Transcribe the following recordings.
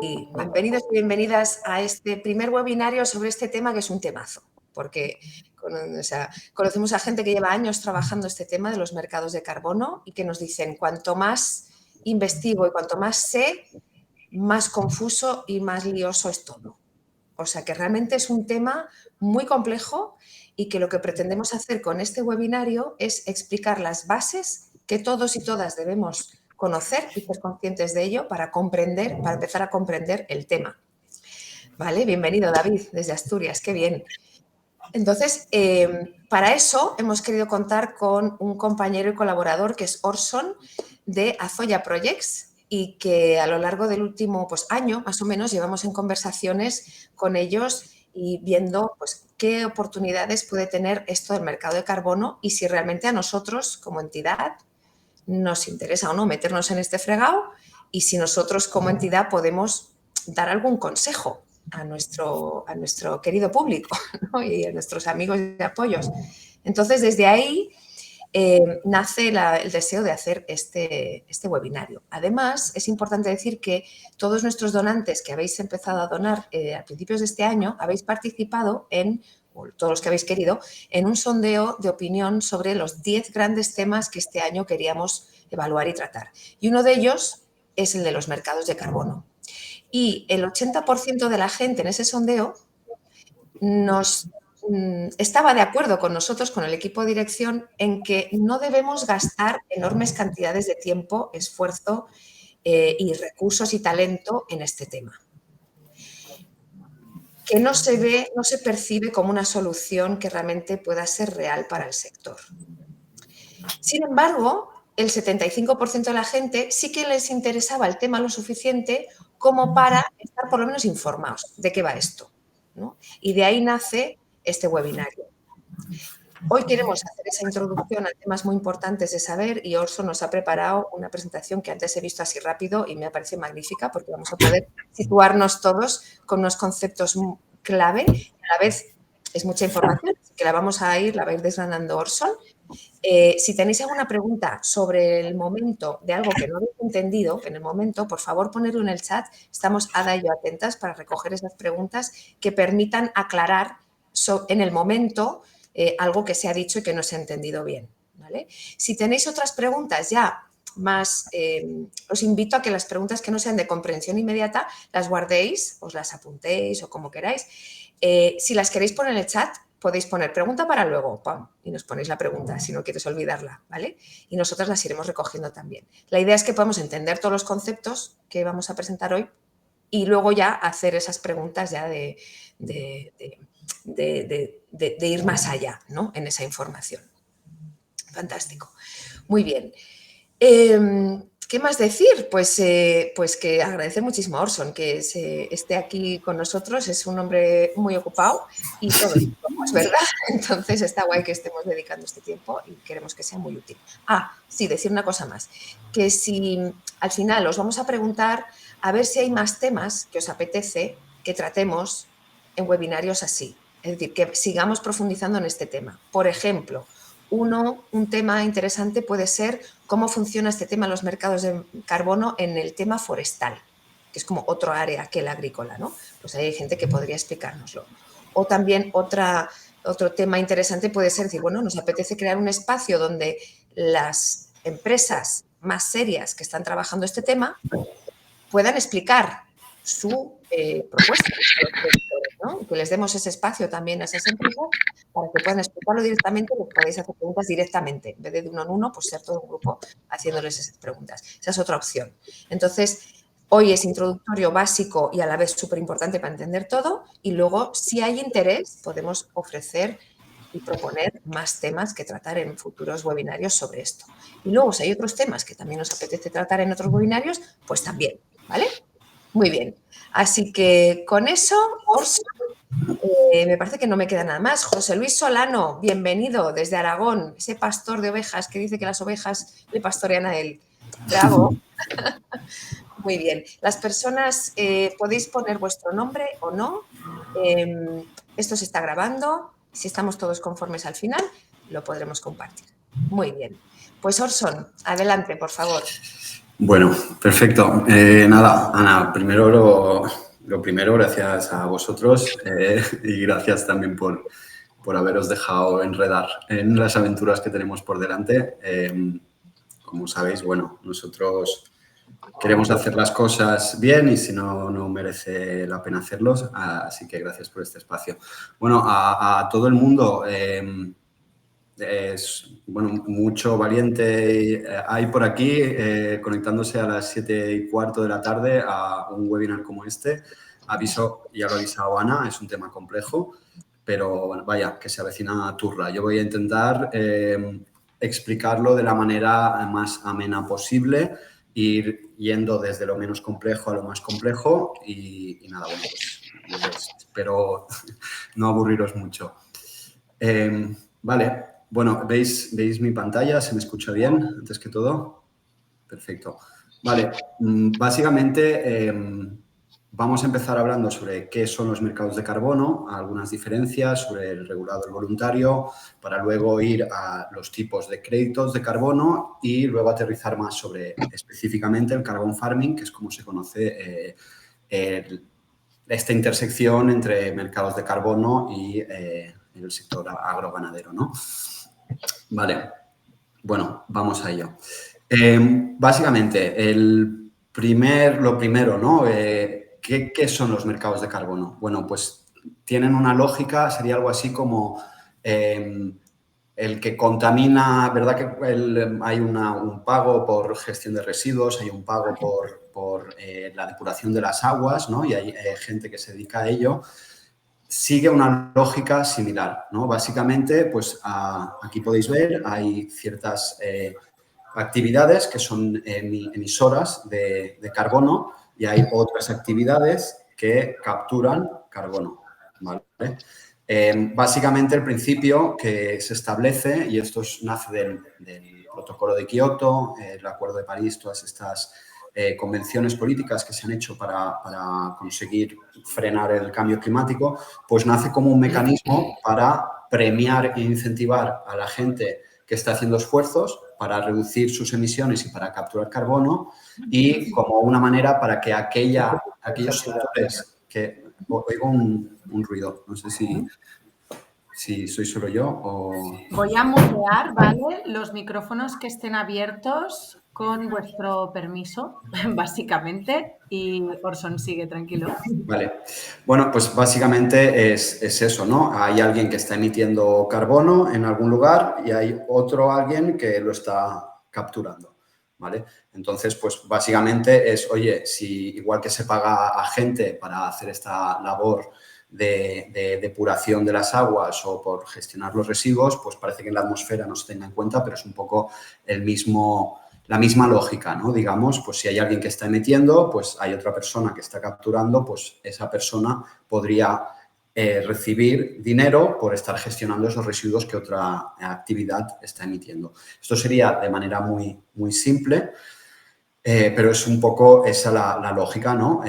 Y bienvenidos y bienvenidas a este primer webinario sobre este tema que es un temazo, porque conocemos a gente que lleva años trabajando este tema de los mercados de carbono y que nos dicen cuanto más investigo y cuanto más sé, más confuso y más lioso es todo. O sea que realmente es un tema muy complejo y que lo que pretendemos hacer con este webinario es explicar las bases que todos y todas debemos conocer y ser conscientes de ello para empezar a comprender el tema. Vale, bienvenido David, desde Asturias, qué bien. Entonces, para eso hemos querido contar con un compañero y colaborador que es Orson de Azoya Projects y que a lo largo del último año, más o menos, llevamos en conversaciones con ellos y viendo qué oportunidades puede tener esto del mercado de carbono y si realmente a nosotros como entidad nos interesa o no meternos en este fregado y si nosotros como entidad podemos dar algún consejo a nuestro querido público, ¿no? Y a nuestros amigos y apoyos. Entonces, desde ahí nace el deseo de hacer este webinario. Además, es importante decir que todos nuestros donantes que habéis empezado a donar a principios de este año, habéis participado o todos los que habéis querido, en un sondeo de opinión sobre los 10 grandes temas que este año queríamos evaluar y tratar. Y uno de ellos es el de los mercados de carbono. Y el 80% de la gente en ese sondeo estaba de acuerdo con nosotros, con el equipo de dirección, en que no debemos gastar enormes cantidades de tiempo, esfuerzo y recursos y talento en este tema. Que no se percibe como una solución que realmente pueda ser real para el sector. Sin embargo, el 75% de la gente sí que les interesaba el tema lo suficiente como para estar por lo menos informados de qué va esto, ¿no? Y de ahí nace este webinario. Hoy queremos hacer esa introducción a temas muy importantes de saber y Orson nos ha preparado una presentación que antes he visto así rápido y me parece magnífica porque vamos a poder situarnos todos con unos conceptos clave y a la vez es mucha información, así que la va a ir desgranando Orson. Si tenéis alguna pregunta sobre el momento de algo que no habéis entendido en el momento, por favor ponedlo en el chat. Estamos Ada y yo atentas para recoger esas preguntas que permitan aclarar en el momento algo que se ha dicho y que no se ha entendido bien, ¿vale? Si tenéis otras preguntas ya más, os invito a que las preguntas que no sean de comprensión inmediata las guardéis, os las apuntéis o como queráis. Si las queréis poner en el chat, podéis poner pregunta para luego, ¡pam! Y nos ponéis la pregunta si no quieres olvidarla, ¿vale? Y nosotras las iremos recogiendo también. La idea es que podamos entender todos los conceptos que vamos a presentar hoy y luego ya hacer esas preguntas ya de ir más allá, ¿no? En esa información. Fantástico. Muy bien. ¿Qué más decir? Pues que agradecer muchísimo a Orson que esté aquí con nosotros. Es un hombre muy ocupado y todos somos, ¿verdad? Entonces está guay que estemos dedicando este tiempo y queremos que sea muy útil. Sí, decir una cosa más. Que si al final os vamos a preguntar a ver si hay más temas que os apetece que tratemos en webinarios así. Es decir, que sigamos profundizando en este tema. Por ejemplo, un tema interesante puede ser cómo funciona este tema en los mercados de carbono en el tema forestal, que es como otro área que el agrícola, ¿no? Pues ahí hay gente que podría explicárnoslo. O también otro tema interesante puede ser decir, bueno, nos apetece crear un espacio donde las empresas más serias que están trabajando este tema puedan explicar su propuesta, ¿no? Y que les demos ese espacio también a esas empresas para que puedan explicarlo directamente, les podéis hacer preguntas directamente. En vez de uno en uno, pues ser todo un grupo haciéndoles esas preguntas. Esa es otra opción. Entonces, hoy es introductorio, básico y a la vez súper importante para entender todo y luego, si hay interés, podemos ofrecer y proponer más temas que tratar en futuros webinarios sobre esto. Y luego, si hay otros temas que también nos apetece tratar en otros webinarios, pues también, ¿vale? Muy bien. Así que con eso, Orson, me parece que no me queda nada más. José Luis Solano, bienvenido desde Aragón, ese pastor de ovejas que dice que las ovejas le pastorean a él. Bravo. Muy bien. Las personas podéis poner vuestro nombre o no. Esto se está grabando. Si estamos todos conformes al final, lo podremos compartir. Muy bien. Pues Orson, adelante, por favor. Bueno, perfecto. Nada, Ana, primero lo primero, gracias a vosotros y gracias también por haberos dejado enredar en las aventuras que tenemos por delante. Como sabéis, bueno, nosotros queremos hacer las cosas bien y si no, no merece la pena hacerlos. Así que gracias por este espacio. Bueno, a todo el mundo, bueno, mucho valiente hay por aquí conectándose a las 7:15 de la tarde a un webinar como este. Aviso, ya lo ha avisado Ana, es un tema complejo, pero bueno, vaya, que se avecina turra. Yo voy a intentar explicarlo de la manera más amena posible, ir yendo desde lo menos complejo a lo más complejo y nada, bueno, pues espero no aburriros mucho. Vale, bueno, ¿veis mi pantalla? ¿Se me escucha bien antes que todo? Perfecto. Vale, básicamente vamos a empezar hablando sobre qué son los mercados de carbono, algunas diferencias sobre el regulado, el voluntario, para luego ir a los tipos de créditos de carbono y luego aterrizar más sobre específicamente el carbon farming, que es como se conoce esta intersección entre mercados de carbono y el sector agroganadero, ¿no? Vale, bueno, vamos a ello. Básicamente, lo primero, ¿no? ¿Qué son los mercados de carbono? Bueno, pues tienen una lógica, sería algo así como el que contamina, ¿verdad? Que hay un pago por gestión de residuos, hay un pago por la depuración de las aguas, ¿no? Y hay gente que se dedica a ello. Sigue una lógica similar, ¿no? Básicamente, pues aquí podéis ver, hay ciertas actividades que son emisoras de carbono y hay otras actividades que capturan carbono, ¿vale? Básicamente, el principio que se establece, y esto nace del protocolo de Kioto, el Acuerdo de París, todas estas convenciones políticas que se han hecho para conseguir frenar el cambio climático, pues nace como un mecanismo para premiar e incentivar a la gente que está haciendo esfuerzos para reducir sus emisiones y para capturar carbono y como una manera para que aquellos sectores que... Oigo un ruido, no sé si soy solo yo o... Voy a mutear, ¿vale? Los micrófonos que estén abiertos con vuestro permiso, básicamente. Y Orson, sigue tranquilo. Vale. Bueno, pues básicamente es eso, ¿no? Hay alguien que está emitiendo carbono en algún lugar y hay otro alguien que lo está capturando, ¿vale? Entonces, pues básicamente es, oye, si igual que se paga a gente para hacer esta labor de depuración de las aguas o por gestionar los residuos, pues parece que en la atmósfera no se tenga en cuenta, pero es un poco la misma lógica, ¿no? Digamos, pues si hay alguien que está emitiendo, pues hay otra persona que está capturando, pues esa persona podría recibir dinero por estar gestionando esos residuos que otra actividad está emitiendo. Esto sería de manera muy, muy simple, pero es un poco esa la lógica, ¿no?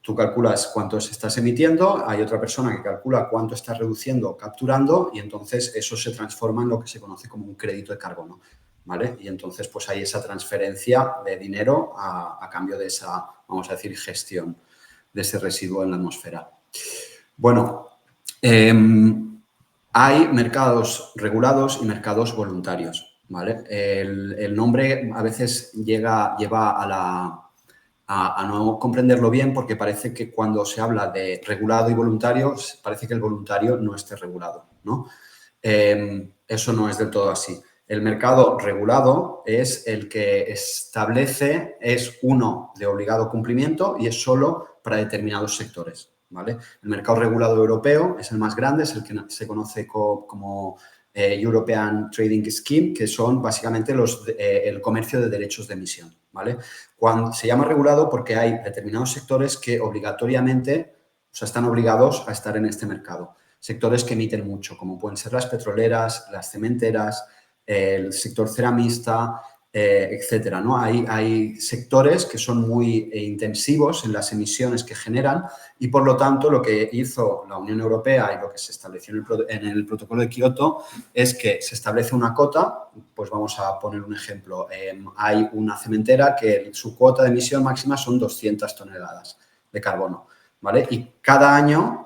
Tú calculas cuántos estás emitiendo, hay otra persona que calcula cuánto estás reduciendo o capturando y entonces eso se transforma en lo que se conoce como un crédito de carbono, ¿vale? Y entonces pues hay esa transferencia de dinero a cambio de esa, vamos a decir, gestión de ese residuo en la atmósfera. Bueno, hay mercados regulados y mercados voluntarios, ¿vale? El nombre a veces lleva a no comprenderlo bien porque parece que cuando se habla de regulado y voluntario, parece que el voluntario no esté regulado, ¿no? Eso no es del todo así. El mercado regulado es el que establece, es uno de obligado cumplimiento y es solo para determinados sectores, ¿vale? El mercado regulado europeo es el más grande, es el que se conoce como European Trading Scheme, que son básicamente el comercio de derechos de emisión, ¿vale? Se llama regulado porque hay determinados sectores que obligatoriamente, o sea, están obligados a estar en este mercado. Sectores que emiten mucho, como pueden ser las petroleras, las cementeras, el sector ceramista, etcétera, ¿no? Hay sectores que son muy intensivos en las emisiones que generan y, por lo tanto, lo que hizo la Unión Europea y lo que se estableció en el protocolo de Kioto es que se establece una cota. Pues vamos a poner un ejemplo. Hay una cementera que su cuota de emisión máxima son 200 toneladas de carbono, ¿vale? Y cada año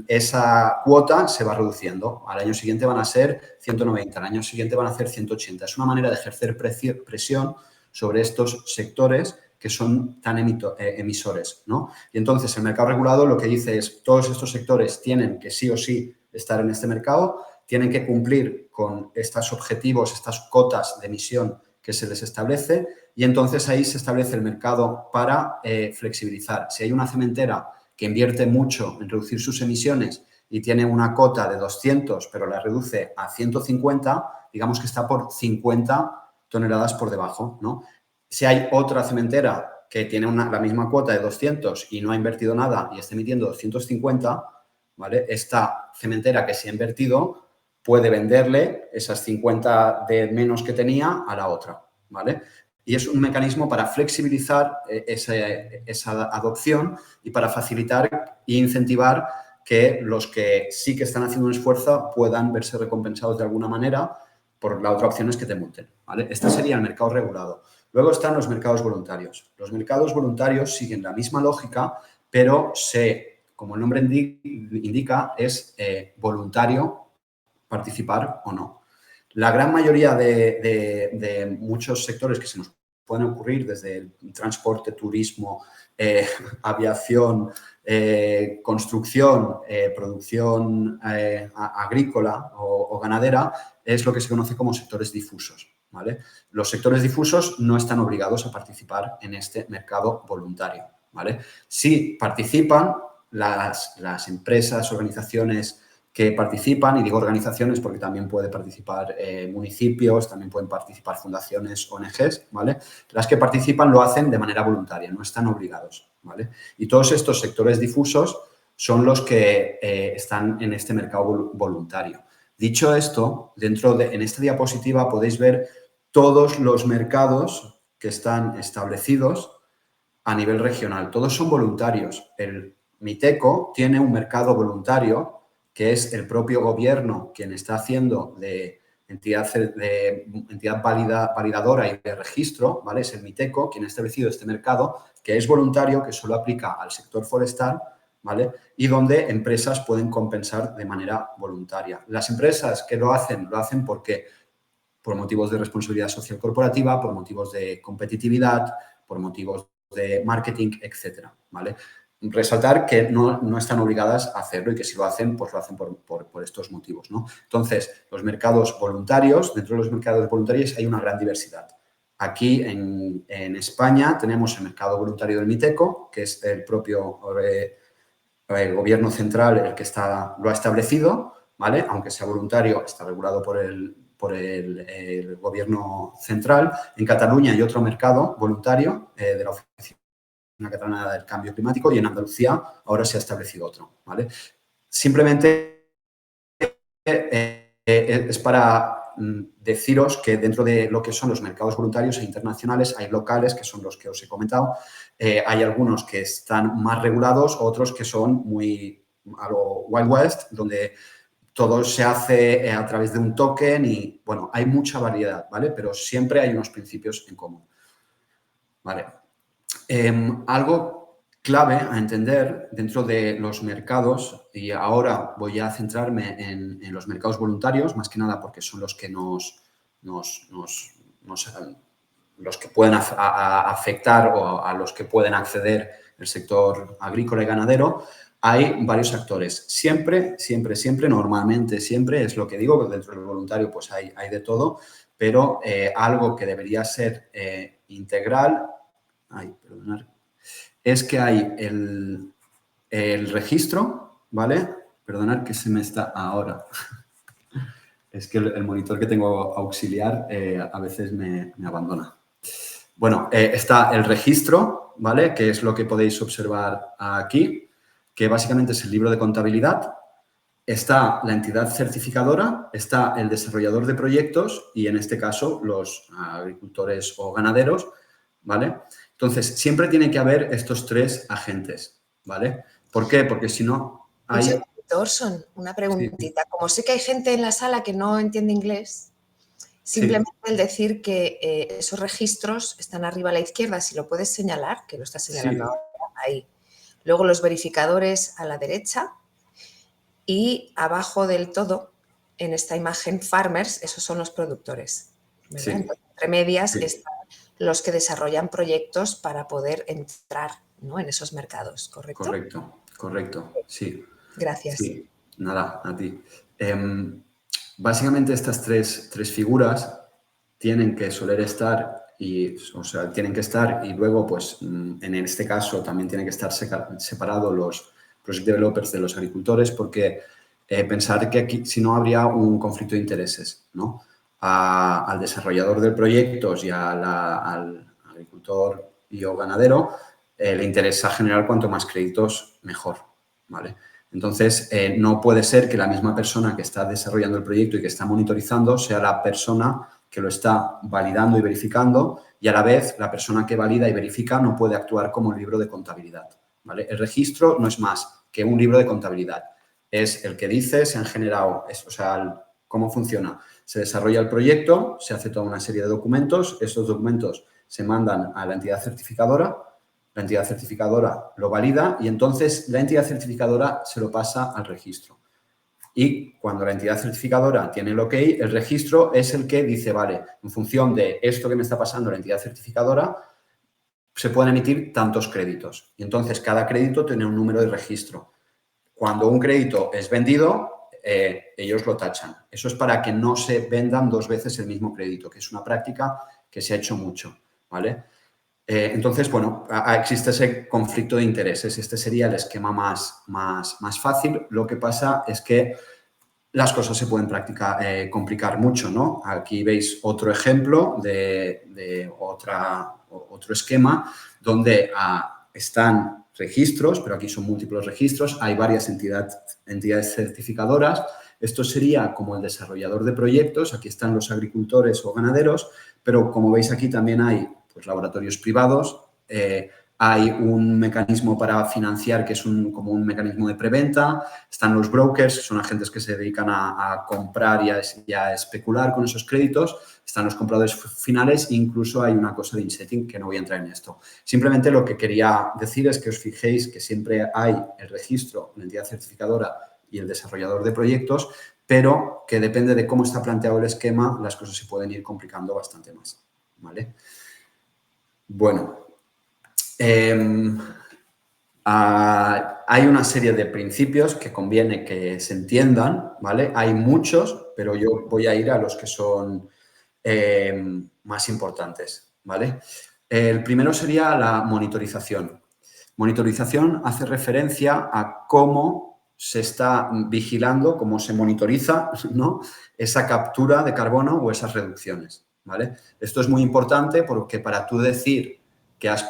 esa cuota se va reduciendo. Al año siguiente van a ser 190, al año siguiente van a ser 180. Es una manera de ejercer presión sobre estos sectores que son tan emisores, ¿no? Y entonces el mercado regulado lo que dice es todos estos sectores tienen que sí o sí estar en este mercado, tienen que cumplir con estos objetivos, estas cotas de emisión que se les establece y entonces ahí se establece el mercado para flexibilizar. Si hay una cementera que invierte mucho en reducir sus emisiones y tiene una cota de 200, pero la reduce a 150, digamos que está por 50 toneladas por debajo, ¿no? Si hay otra cementera que tiene la misma cuota de 200 y no ha invertido nada y está emitiendo 250, ¿vale? Esta cementera que se ha invertido puede venderle esas 50 de menos que tenía a la otra, ¿vale? Y es un mecanismo para flexibilizar esa adopción y para facilitar e incentivar que los que sí que están haciendo un esfuerzo puedan verse recompensados de alguna manera. Por la otra opción es que te multen, ¿vale? Este sería el mercado regulado. Luego están los mercados voluntarios. Los mercados voluntarios siguen la misma lógica, pero como el nombre indica, es voluntario participar o no. La gran mayoría de muchos sectores que se nos pueden ocurrir, desde el transporte, turismo, aviación, construcción, producción agrícola o ganadera, es lo que se conoce como sectores difusos, ¿vale? Los sectores difusos no están obligados a participar en este mercado voluntario, ¿vale? Sí participan las empresas, organizaciones que participan, y digo organizaciones porque también pueden participar municipios, también pueden participar fundaciones, ONGs, ¿vale? Las que participan lo hacen de manera voluntaria, no están obligados, ¿vale? Y todos estos sectores difusos son los que están en este mercado voluntario. Dicho esto, en esta diapositiva podéis ver todos los mercados que están establecidos a nivel regional. Todos son voluntarios. El MITECO tiene un mercado voluntario que es el propio gobierno quien está haciendo de entidad validadora y de registro, ¿vale? Es el MITECO quien ha establecido este mercado que es voluntario, que solo aplica al sector forestal, ¿vale? Y donde empresas pueden compensar de manera voluntaria. Las empresas que lo hacen porque por motivos de responsabilidad social corporativa, por motivos de competitividad, por motivos de marketing, etcétera, ¿vale? Resaltar que no están obligadas a hacerlo y que si lo hacen, pues lo hacen por estos motivos, ¿no? Entonces, los mercados voluntarios, dentro de los mercados voluntarios hay una gran diversidad. Aquí en España tenemos el mercado voluntario del MITECO, que es el propio el gobierno central el que lo ha establecido, ¿vale? Aunque sea voluntario, está regulado por el gobierno central. En Cataluña hay otro mercado voluntario de la Oficina Catalana del Cambio Climático y en Andalucía ahora se ha establecido otro, ¿vale? Simplemente es para deciros que dentro de lo que son los mercados voluntarios e internacionales hay locales, que son los que os he comentado, hay algunos que están más regulados, otros que son muy a lo Wild West, donde todo se hace a través de un token y, bueno, hay mucha variedad, ¿vale? Pero siempre hay unos principios en común, ¿vale? Algo clave a entender dentro de los mercados, y ahora voy a centrarme en los mercados voluntarios, más que nada porque son los que los que pueden afectar o a los que pueden acceder el sector agrícola y ganadero. Hay varios actores. Siempre, normalmente siempre, es lo que digo, que dentro del voluntario pues hay de todo, pero algo que debería ser integral, es que hay el registro, ¿vale? Perdonad que se me está ahora. Es que el monitor que tengo auxiliar a veces me abandona. Bueno, está el registro, ¿vale? Que es lo que podéis observar aquí, que básicamente es el libro de contabilidad. está la entidad certificadora, está el desarrollador de proyectos y, en este caso, los agricultores o ganaderos, ¿vale? Entonces, siempre tiene que haber estos tres agentes, ¿vale? ¿Por qué? Porque si no Un hay... segundito, Orson, una preguntita. Como sé que hay gente en la sala que no entiende inglés, simplemente el decir que esos registros están arriba a la izquierda, si lo puedes señalar, que lo estás señalando ahora, ahí. Luego los verificadores a la derecha y abajo del todo, en esta imagen, farmers, esos son los productores, ¿verdad? Sí. Entonces, entre medias Sí. están los que desarrollan proyectos para poder entrar, ¿no?, en esos mercados, ¿correcto? Correcto, sí. Gracias. Sí, nada, a ti. Básicamente estas tres figuras tienen que soler estar tienen que estar y luego, pues, en este caso también tienen que estar separados los project developers de los agricultores, porque pensar que aquí, si no, habría un conflicto de intereses, ¿no? Al desarrollador del proyecto y al agricultor y o ganadero le interesa generar cuanto más créditos, mejor, ¿vale? Entonces, no puede ser que la misma persona que está desarrollando el proyecto y que está monitorizando sea la persona que lo está validando y verificando, y a la vez la persona que valida y verifica no puede actuar como un libro de contabilidad, ¿vale? El registro no es más que un libro de contabilidad. Es el que dice, se han generado, cómo funciona. Se desarrolla el proyecto, se hace toda una serie de documentos, estos documentos se mandan a la entidad certificadora lo valida y entonces la entidad certificadora se lo pasa al registro. Y cuando la entidad certificadora tiene el OK, el registro es el que dice, vale, en función de esto que me está pasando la entidad certificadora, se pueden emitir tantos créditos. Y entonces cada crédito tiene un número de registro. Cuando un crédito es vendido, ellos lo tachan. Eso es para que no se vendan dos veces el mismo crédito, que es una práctica que se ha hecho mucho, ¿vale? Entonces, bueno, existe ese conflicto de intereses. Este sería el esquema más fácil. Lo que pasa es que las cosas se pueden complicar mucho, ¿no? Aquí veis otro ejemplo de otro esquema donde están registros, pero aquí son múltiples registros. Hay varias entidades certificadoras. Esto sería como el desarrollador de proyectos. Aquí están los agricultores o ganaderos, pero como veis aquí también hay pues, laboratorios privados, hay un mecanismo para financiar que es como un mecanismo de preventa, están los brokers, son agentes que se dedican a comprar y a especular con esos créditos, están los compradores finales e incluso hay una cosa de insetting que no voy a entrar en esto. Simplemente lo que quería decir es que os fijéis que siempre hay el registro, la entidad certificadora y el desarrollador de proyectos, pero que depende de cómo está planteado el esquema, las cosas se pueden ir complicando bastante más, ¿vale? Bueno, hay una serie de principios que conviene que se entiendan, ¿vale? Hay muchos, pero yo voy a ir a los que son más importantes, ¿vale? El primero sería la monitorización. Monitorización hace referencia a cómo se está vigilando, cómo se monitoriza, ¿no?, esa captura de carbono o esas reducciones, ¿vale? Esto es muy importante porque para tú decir que has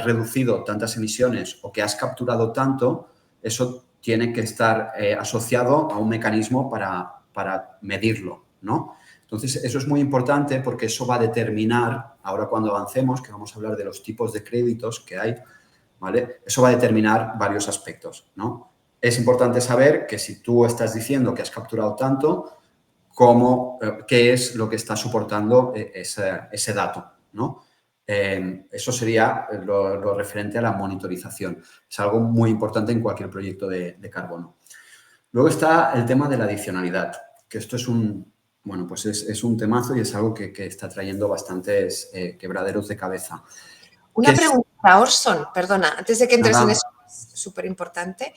reducido tantas emisiones o que has capturado tanto, eso tiene que estar asociado a un mecanismo para medirlo, ¿no? Entonces, eso es muy importante porque eso va a determinar, ahora cuando avancemos, que vamos a hablar de los tipos de créditos que hay, ¿vale? Eso va a determinar varios aspectos, ¿no? Es importante saber que si tú estás diciendo que has capturado tanto, qué es lo que está soportando ese dato, ¿no? Eso sería lo referente a la monitorización. Es algo muy importante en cualquier proyecto de carbono. Luego está el tema de la adicionalidad, que esto es un temazo y es algo que está trayendo bastantes quebraderos de cabeza. Una pregunta, Orson, perdona, antes de que entres en Nada. eso, es súper importante.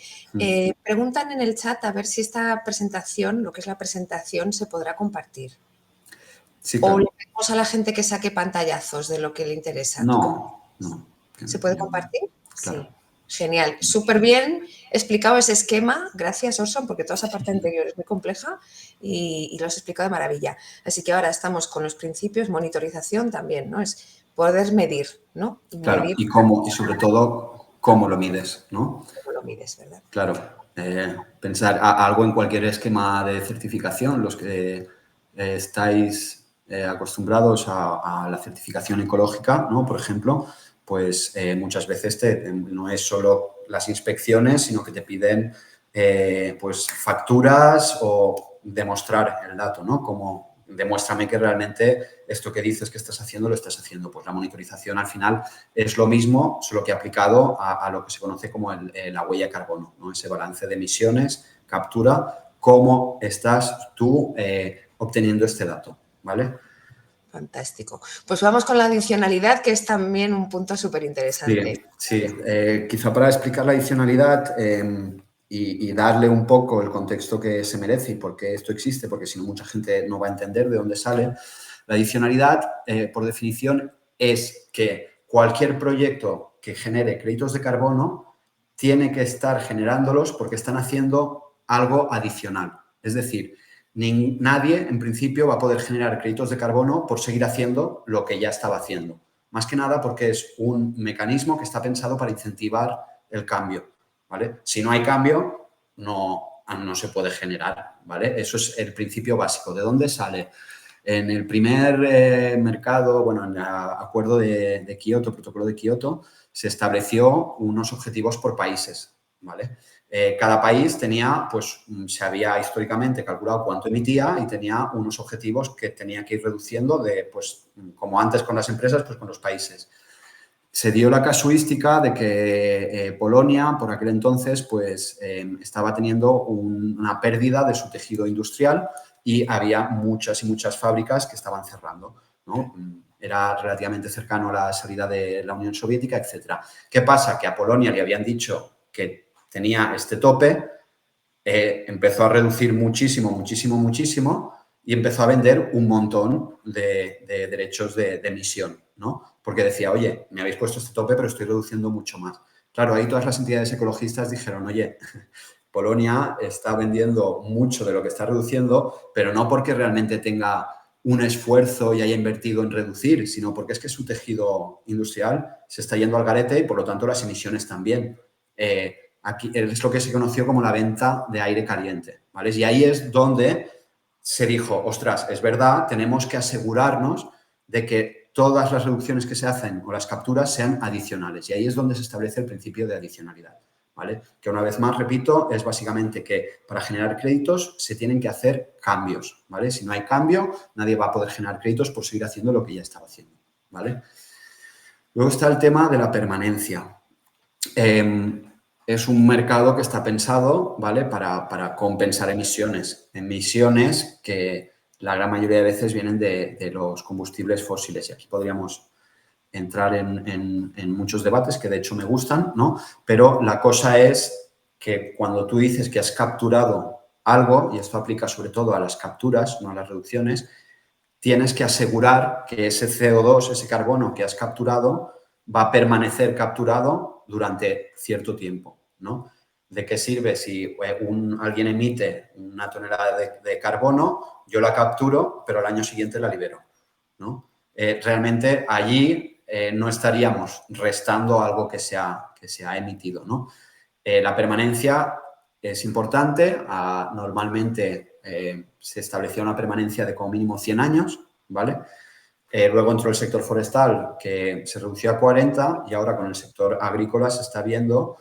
Preguntan en el chat a ver si esta presentación, lo que es la presentación, se podrá compartir. Sí, claro. O le pedimos a la gente que saque pantallazos de lo que le interesa. No. ¿Se puede compartir? Claro. Sí. Genial. Súper bien explicado ese esquema. Gracias, Orson, porque toda esa parte anterior es muy compleja y lo has explicado de maravilla. Así que ahora estamos con los principios, monitorización también, ¿no? Es poder medir, ¿no? Claro, medir y sobre todo, cómo lo mides, ¿no? cómo lo mides, ¿verdad? Claro. pensar algo en cualquier esquema de certificación, los que estáis acostumbrados a la certificación ecológica, ¿no? Por ejemplo, pues muchas veces no es solo las inspecciones, sino que te piden pues facturas o demostrar el dato, ¿no? Como demuéstrame que realmente esto que dices que estás haciendo, lo estás haciendo. Pues la monitorización al final es lo mismo, solo que aplicado a lo que se conoce como la huella de carbono, ¿no? Ese balance de emisiones, captura, cómo estás tú obteniendo este dato, ¿vale? Fantástico. Pues vamos con la adicionalidad, que es también un punto súper interesante. Sí. Quizá para explicar la adicionalidad y darle un poco el contexto que se merece y por qué esto existe, porque si no mucha gente no va a entender de dónde sale. La adicionalidad, por definición, es que cualquier proyecto que genere créditos de carbono tiene que estar generándolos porque están haciendo algo adicional. Es decir, nadie, en principio, va a poder generar créditos de carbono por seguir haciendo lo que ya estaba haciendo. Más que nada porque es un mecanismo que está pensado para incentivar el cambio, ¿vale? Si no hay cambio, no se puede generar, ¿vale? Eso es el principio básico. ¿De dónde sale? En el primer mercado, bueno, en el acuerdo de Kioto, protocolo de Kioto, se estableció unos objetivos por países, ¿vale? Cada país tenía, pues, se había históricamente calculado cuánto emitía y tenía unos objetivos que tenía que ir reduciendo pues, como antes con las empresas, pues con los países. Se dio la casuística de que Polonia, por aquel entonces, pues estaba teniendo una pérdida de su tejido industrial y había muchas y muchas fábricas que estaban cerrando, ¿no? Era relativamente cercano a la salida de la Unión Soviética, etcétera. ¿Qué pasa? Que a Polonia le habían dicho que tenía este tope, empezó a reducir muchísimo y empezó a vender un montón de derechos de emisión, ¿no? Porque decía, oye, me habéis puesto este tope, pero estoy reduciendo mucho más. Claro, ahí todas las entidades ecologistas dijeron, oye, Polonia está vendiendo mucho de lo que está reduciendo, pero no porque realmente tenga un esfuerzo y haya invertido en reducir, sino porque es que su tejido industrial se está yendo al garete y, por lo tanto, las emisiones también. Aquí es lo que se conoció como la venta de aire caliente, ¿vale? Y ahí es donde se dijo, ostras, es verdad, tenemos que asegurarnos de que todas las reducciones que se hacen o las capturas sean adicionales. Y ahí es donde se establece el principio de adicionalidad, ¿vale? Que una vez más, repito, es básicamente que para generar créditos se tienen que hacer cambios, ¿vale? Si no hay cambio, nadie va a poder generar créditos por seguir haciendo lo que ya estaba haciendo, ¿vale? Luego está el tema de la permanencia. Es un mercado que está pensado, ¿vale?, para compensar emisiones. Emisiones que la gran mayoría de veces vienen de los combustibles fósiles. Y aquí podríamos entrar en muchos debates que de hecho me gustan, ¿no? Pero la cosa es que cuando tú dices que has capturado algo, y esto aplica sobre todo a las capturas, no a las reducciones, tienes que asegurar que ese CO2, ese carbono que has capturado, va a permanecer capturado durante cierto tiempo, ¿no? ¿De qué sirve si alguien emite una tonelada de carbono, yo la capturo, pero al año siguiente la libero, ¿no? Realmente allí no estaríamos restando algo que se ha emitido, ¿no? La permanencia es importante. Normalmente se establecía una permanencia de como mínimo 100 años, ¿vale? Luego entró el sector forestal, que se redució a 40, y ahora con el sector agrícola se está viendo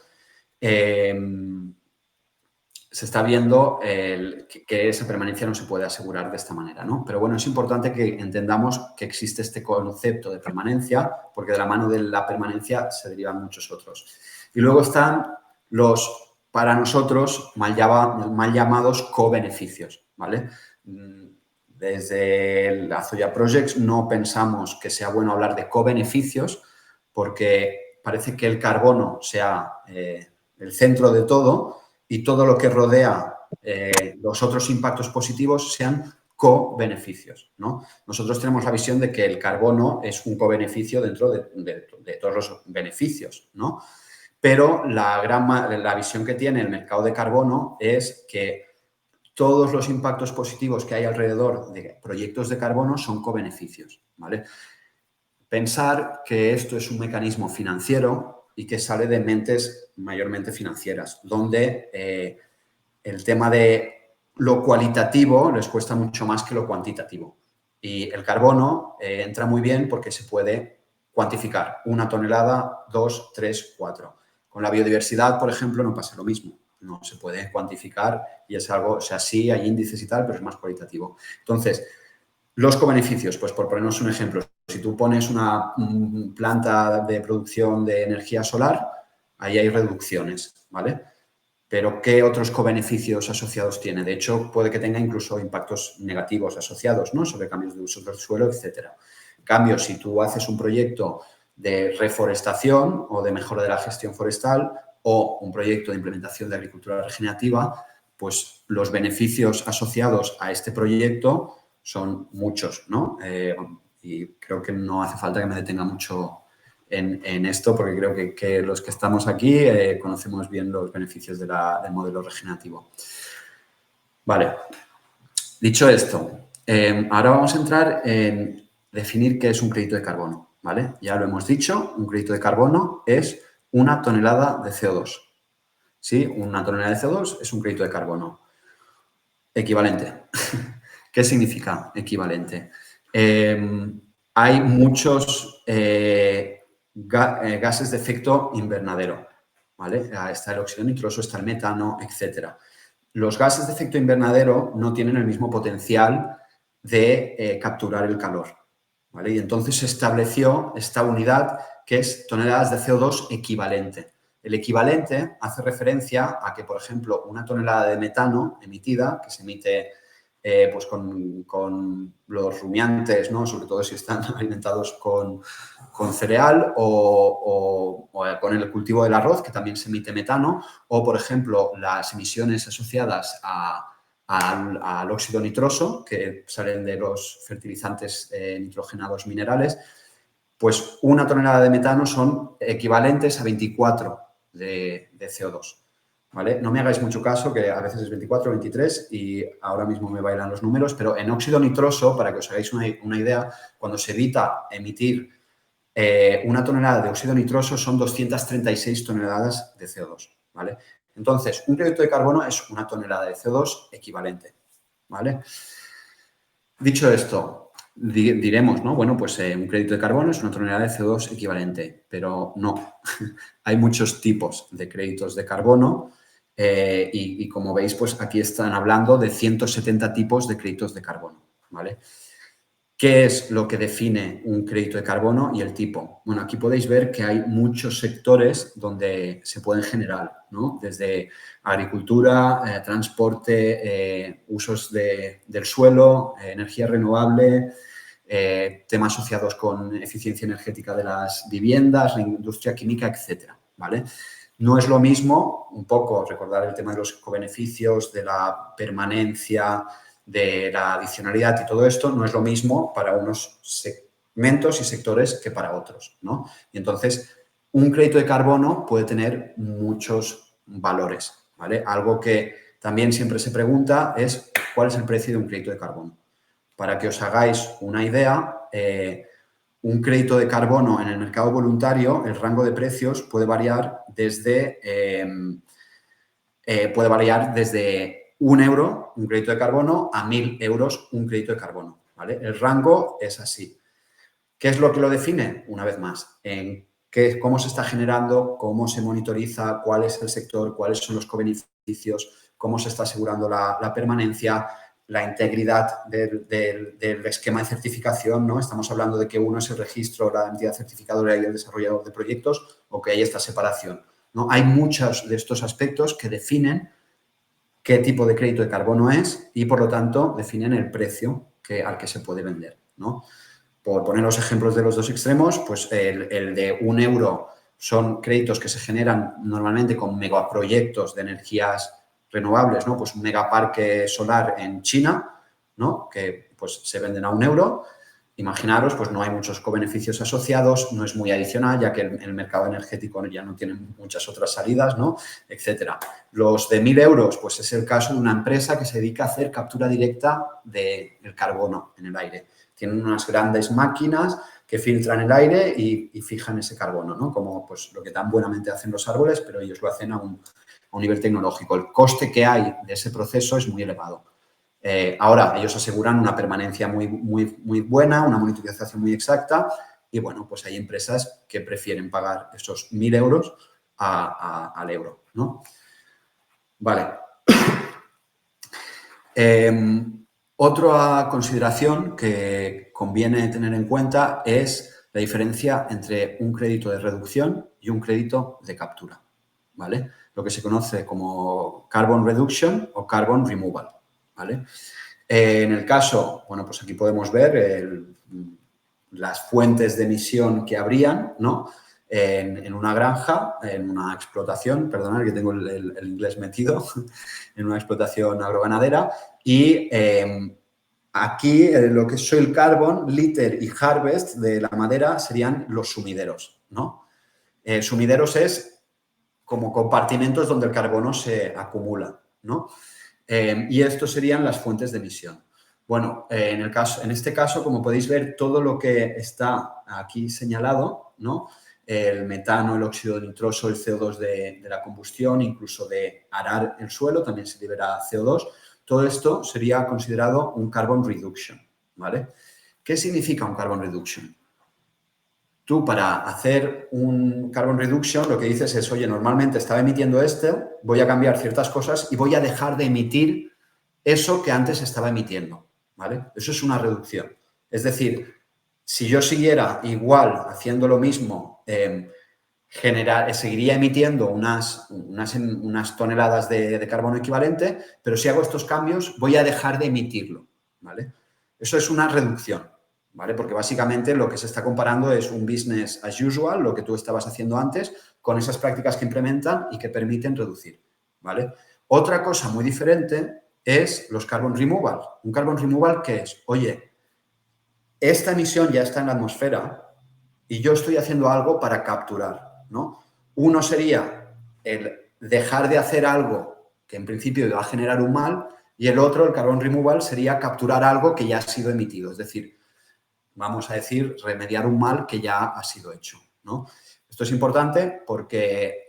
que esa permanencia no se puede asegurar de esta manera, ¿no? Pero bueno, es importante que entendamos que existe este concepto de permanencia, porque de la mano de la permanencia se derivan muchos otros. Y luego están los, para nosotros, mal llamados co-beneficios, ¿vale? Desde la Azoya Projects no pensamos que sea bueno hablar de co-beneficios, porque parece que el carbono sea el centro de todo, y todo lo que rodea los otros impactos positivos sean co-beneficios, ¿no? Nosotros tenemos la visión de que el carbono es un co-beneficio dentro de todos los beneficios, ¿no? Pero la visión que tiene el mercado de carbono es que todos los impactos positivos que hay alrededor de proyectos de carbono son co-beneficios, ¿vale? Pensar que esto es un mecanismo financiero y que sale de mentes mayormente financieras, donde el tema de lo cualitativo les cuesta mucho más que lo cuantitativo. Y el carbono entra muy bien porque se puede cuantificar 1 tonelada, 2, 3, 4. Con la biodiversidad, por ejemplo, no pasa lo mismo. No se puede cuantificar y es algo, o sea, sí hay índices y tal, pero es más cualitativo. Entonces, los cobeneficios, pues por ponernos un ejemplo, si tú pones una planta de producción de energía solar, ahí hay reducciones, ¿vale? Pero ¿qué otros cobeneficios asociados tiene? De hecho, puede que tenga incluso impactos negativos asociados, ¿no? Sobre cambios de uso del suelo, etcétera. En cambio, si tú haces un proyecto de reforestación o de mejora de la gestión forestal o un proyecto de implementación de agricultura regenerativa, pues los beneficios asociados a este proyecto son muchos, ¿no? Y creo que no hace falta que me detenga mucho en esto, porque creo que los que estamos aquí conocemos bien los beneficios del modelo regenerativo. Vale, dicho esto, ahora vamos a entrar en definir qué es un crédito de carbono, ¿vale? Ya lo hemos dicho, un crédito de carbono es 1 tonelada de CO2, ¿sí? 1 tonelada de CO2 es un crédito de carbono. Equivalente. ¿Qué significa equivalente? Hay muchos gases de efecto invernadero, ¿vale? Está el óxido nitroso, está el metano, etc. Los gases de efecto invernadero no tienen el mismo potencial de capturar el calor, ¿vale? Y entonces se estableció esta unidad que es toneladas de CO2 equivalente. El equivalente hace referencia a que, por ejemplo, 1 tonelada de metano emitida, que se emite pues con los rumiantes, ¿no? Sobre todo si están alimentados con cereal o con el cultivo del arroz, que también se emite metano, o, por ejemplo, las emisiones asociadas al óxido nitroso, que salen de los fertilizantes nitrogenados minerales, pues 1 tonelada de metano son equivalentes a 24 de CO2. ¿Vale? No me hagáis mucho caso, que a veces es 24, 23 y ahora mismo me bailan los números, pero en óxido nitroso, para que os hagáis una idea, cuando se evita emitir 1 tonelada de óxido nitroso son 236 toneladas de CO2, ¿vale? Entonces, un crédito de carbono es 1 tonelada de CO2 equivalente, ¿vale? Dicho esto, diremos, ¿no? Bueno, pues un crédito de carbono es 1 tonelada de CO2 equivalente, pero no. Hay muchos tipos de créditos de carbono y como veis, pues aquí están hablando de 170 tipos de créditos de carbono, ¿vale? ¿Qué es lo que define un crédito de carbono y el tipo? Bueno, aquí podéis ver que hay muchos sectores donde se pueden generar, ¿no? Desde agricultura, transporte, usos del suelo, energía renovable, temas asociados con eficiencia energética de las viviendas, la industria química, etcétera, ¿vale? No es lo mismo, un poco, recordar el tema de los cobeneficios, de la permanencia, de la adicionalidad y todo esto, no es lo mismo para unos segmentos y sectores que para otros, ¿no? Y entonces, un crédito de carbono puede tener muchos valores, ¿vale? Algo que también siempre se pregunta es ¿cuál es el precio de un crédito de carbono? Para que os hagáis una idea, un crédito de carbono en el mercado voluntario, el rango de precios puede variar desde 1 euro, un crédito de carbono, a 1.000 euros, un crédito de carbono, ¿vale? El rango es así. ¿Qué es lo que lo define? Una vez más, cómo se está generando, cómo se monitoriza, cuál es el sector, cuáles son los cobeneficios, cómo se está asegurando la permanencia, la integridad del esquema de certificación, ¿no? Estamos hablando de que uno es el registro, la entidad certificadora y el desarrollador de proyectos, o que hay esta separación, ¿no? Hay muchos de estos aspectos que definen qué tipo de crédito de carbono es y, por lo tanto, definen el precio al que se puede vender, ¿no? Por poner los ejemplos de los dos extremos, pues el de 1 euro son créditos que se generan normalmente con megaproyectos de energías renovables, ¿no? Pues un megaparque solar en China, ¿no? Que pues se venden a 1 euro. Imaginaros, pues no hay muchos cobeneficios asociados, no es muy adicional, ya que el mercado energético ya no tiene muchas otras salidas, ¿no? Etcétera. Los de 1.000 euros, pues es el caso de una empresa que se dedica a hacer captura directa del carbono en el aire. Tienen unas grandes máquinas que filtran el aire y fijan ese carbono, ¿no? Como pues lo que tan buenamente hacen los árboles, pero ellos lo hacen un nivel tecnológico. El coste que hay de ese proceso es muy elevado. Ahora, ellos aseguran una permanencia muy buena, una monitorización muy exacta y, bueno, pues hay empresas que prefieren pagar esos 1.000 euros al euro, ¿no? Vale. Otra consideración que conviene tener en cuenta es la diferencia entre un crédito de reducción y un crédito de captura, ¿vale? Lo que se conoce como carbon reduction o carbon removal, ¿vale? En el caso, bueno, pues aquí podemos ver las fuentes de emisión que habrían, ¿no? En una granja, en una explotación, perdonad que tengo el inglés metido, en una explotación agroganadera y aquí lo que es soil carbon, litter y harvest de la madera serían los sumideros, ¿no? Sumideros es como compartimentos donde el carbono se acumula, ¿no? Y estos serían las fuentes de emisión. Bueno, en este caso, como podéis ver, todo lo que está aquí señalado, ¿no? El metano, el óxido nitroso, el CO2 de la combustión, incluso de arar el suelo, también se libera CO2. Todo esto sería considerado un carbon reduction, ¿vale? ¿Qué significa un carbon reduction? Tú, para hacer un carbon reduction, lo que dices es, oye, normalmente estaba emitiendo voy a cambiar ciertas cosas y voy a dejar de emitir eso que antes estaba emitiendo, ¿vale? Eso es una reducción. Es decir, si yo siguiera igual haciendo lo mismo, seguiría emitiendo unas toneladas de carbono equivalente, pero si hago estos cambios voy a dejar de emitirlo, ¿vale? Eso es una reducción, ¿vale? Porque básicamente lo que se está comparando es un business as usual, lo que tú estabas haciendo antes, con esas prácticas que implementan y que permiten reducir, ¿vale? Otra cosa muy diferente es los carbon removal. Un carbon removal, ¿qué es? Oye, esta emisión ya está en la atmósfera y yo estoy haciendo algo para capturar, ¿no? Uno sería el dejar de hacer algo que en principio va a generar un mal y el otro, el carbon removal, sería capturar algo que ya ha sido emitido. Es decir, vamos a decir, remediar un mal que ya ha sido hecho, ¿no? Esto es importante porque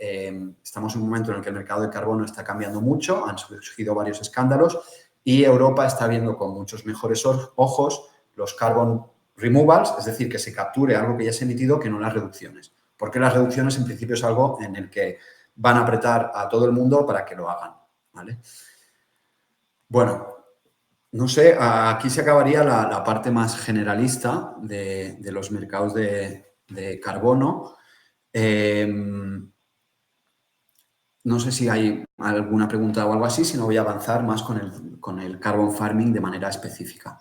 estamos en un momento en el que el mercado de carbono está cambiando mucho, han surgido varios escándalos y Europa está viendo con muchos mejores ojos los carbon removals, es decir, que se capture algo que ya se ha emitido que no las reducciones. Porque las reducciones en principio es algo en el que van a apretar a todo el mundo para que lo hagan, ¿vale? Bueno, no sé, aquí se acabaría la parte más generalista de los mercados de carbono. No sé si hay alguna pregunta o algo así, si no voy a avanzar más con el carbon farming de manera específica.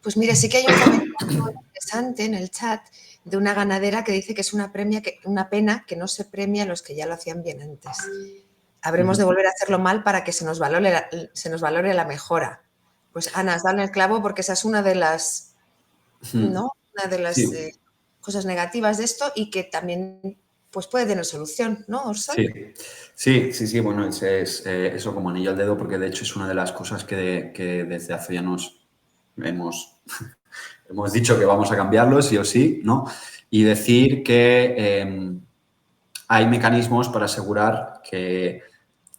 Pues mira, sí que hay un comentario interesante en el chat de una ganadera que dice que es una pena que no se premia a los que ya lo hacían bien antes. Habremos de volver a hacerlo mal para que se nos valore la mejora. Pues Ana, has dado en el clavo porque esa es una de las, ¿no? Una de las Sí. Cosas negativas de esto y que también pues puede tener solución, ¿no, Orson? Sí, bueno, es eso como anillo al dedo, porque de hecho es una de las cosas que desde hace ya hemos dicho que vamos a cambiarlo, sí o sí, ¿no? Y decir que hay mecanismos para asegurar que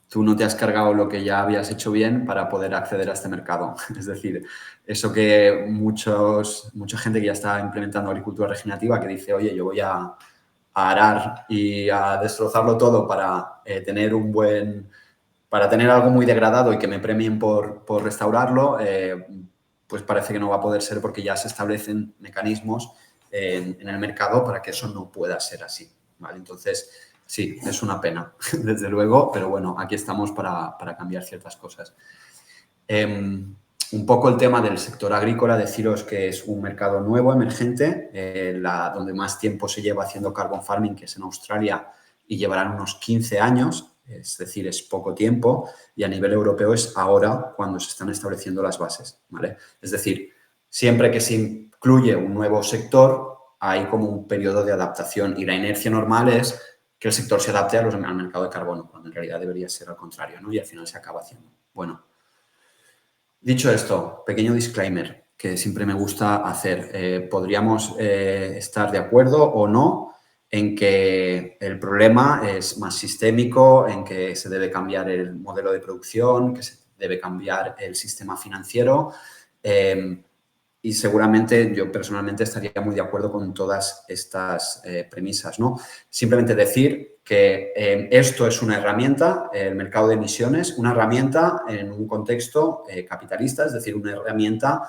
tú no te has cargado lo que ya habías hecho bien para poder acceder a este mercado. Es decir, eso que mucha gente que ya está implementando agricultura regenerativa que dice, oye, yo voy a arar y a destrozarlo todo para tener algo muy degradado y que me premien por restaurarlo, pues parece que no va a poder ser porque ya se establecen mecanismos en el mercado para que eso no pueda ser así, ¿vale? Entonces, sí, es una pena, desde luego, pero bueno, aquí estamos para cambiar ciertas cosas. Un poco el tema del sector agrícola, deciros que es un mercado nuevo, emergente, donde más tiempo se lleva haciendo carbon farming, que es en Australia, y llevarán unos 15 años, es decir, es poco tiempo, y a nivel europeo es ahora cuando se están estableciendo las bases, ¿vale? Es decir, siempre que se incluye un nuevo sector, hay como un periodo de adaptación y la inercia normal es que el sector se adapte al mercado de carbono, cuando en realidad debería ser al contrario, ¿no? Y al final se acaba haciendo. Bueno, dicho esto, pequeño disclaimer que siempre me gusta hacer. Podríamos estar de acuerdo o no en que el problema es más sistémico, en que se debe cambiar el modelo de producción, que se debe cambiar el sistema financiero. Y seguramente yo personalmente estaría muy de acuerdo con todas estas premisas, ¿no? Simplemente decir que esto es una herramienta, el mercado de emisiones, una herramienta en un contexto capitalista, es decir, una herramienta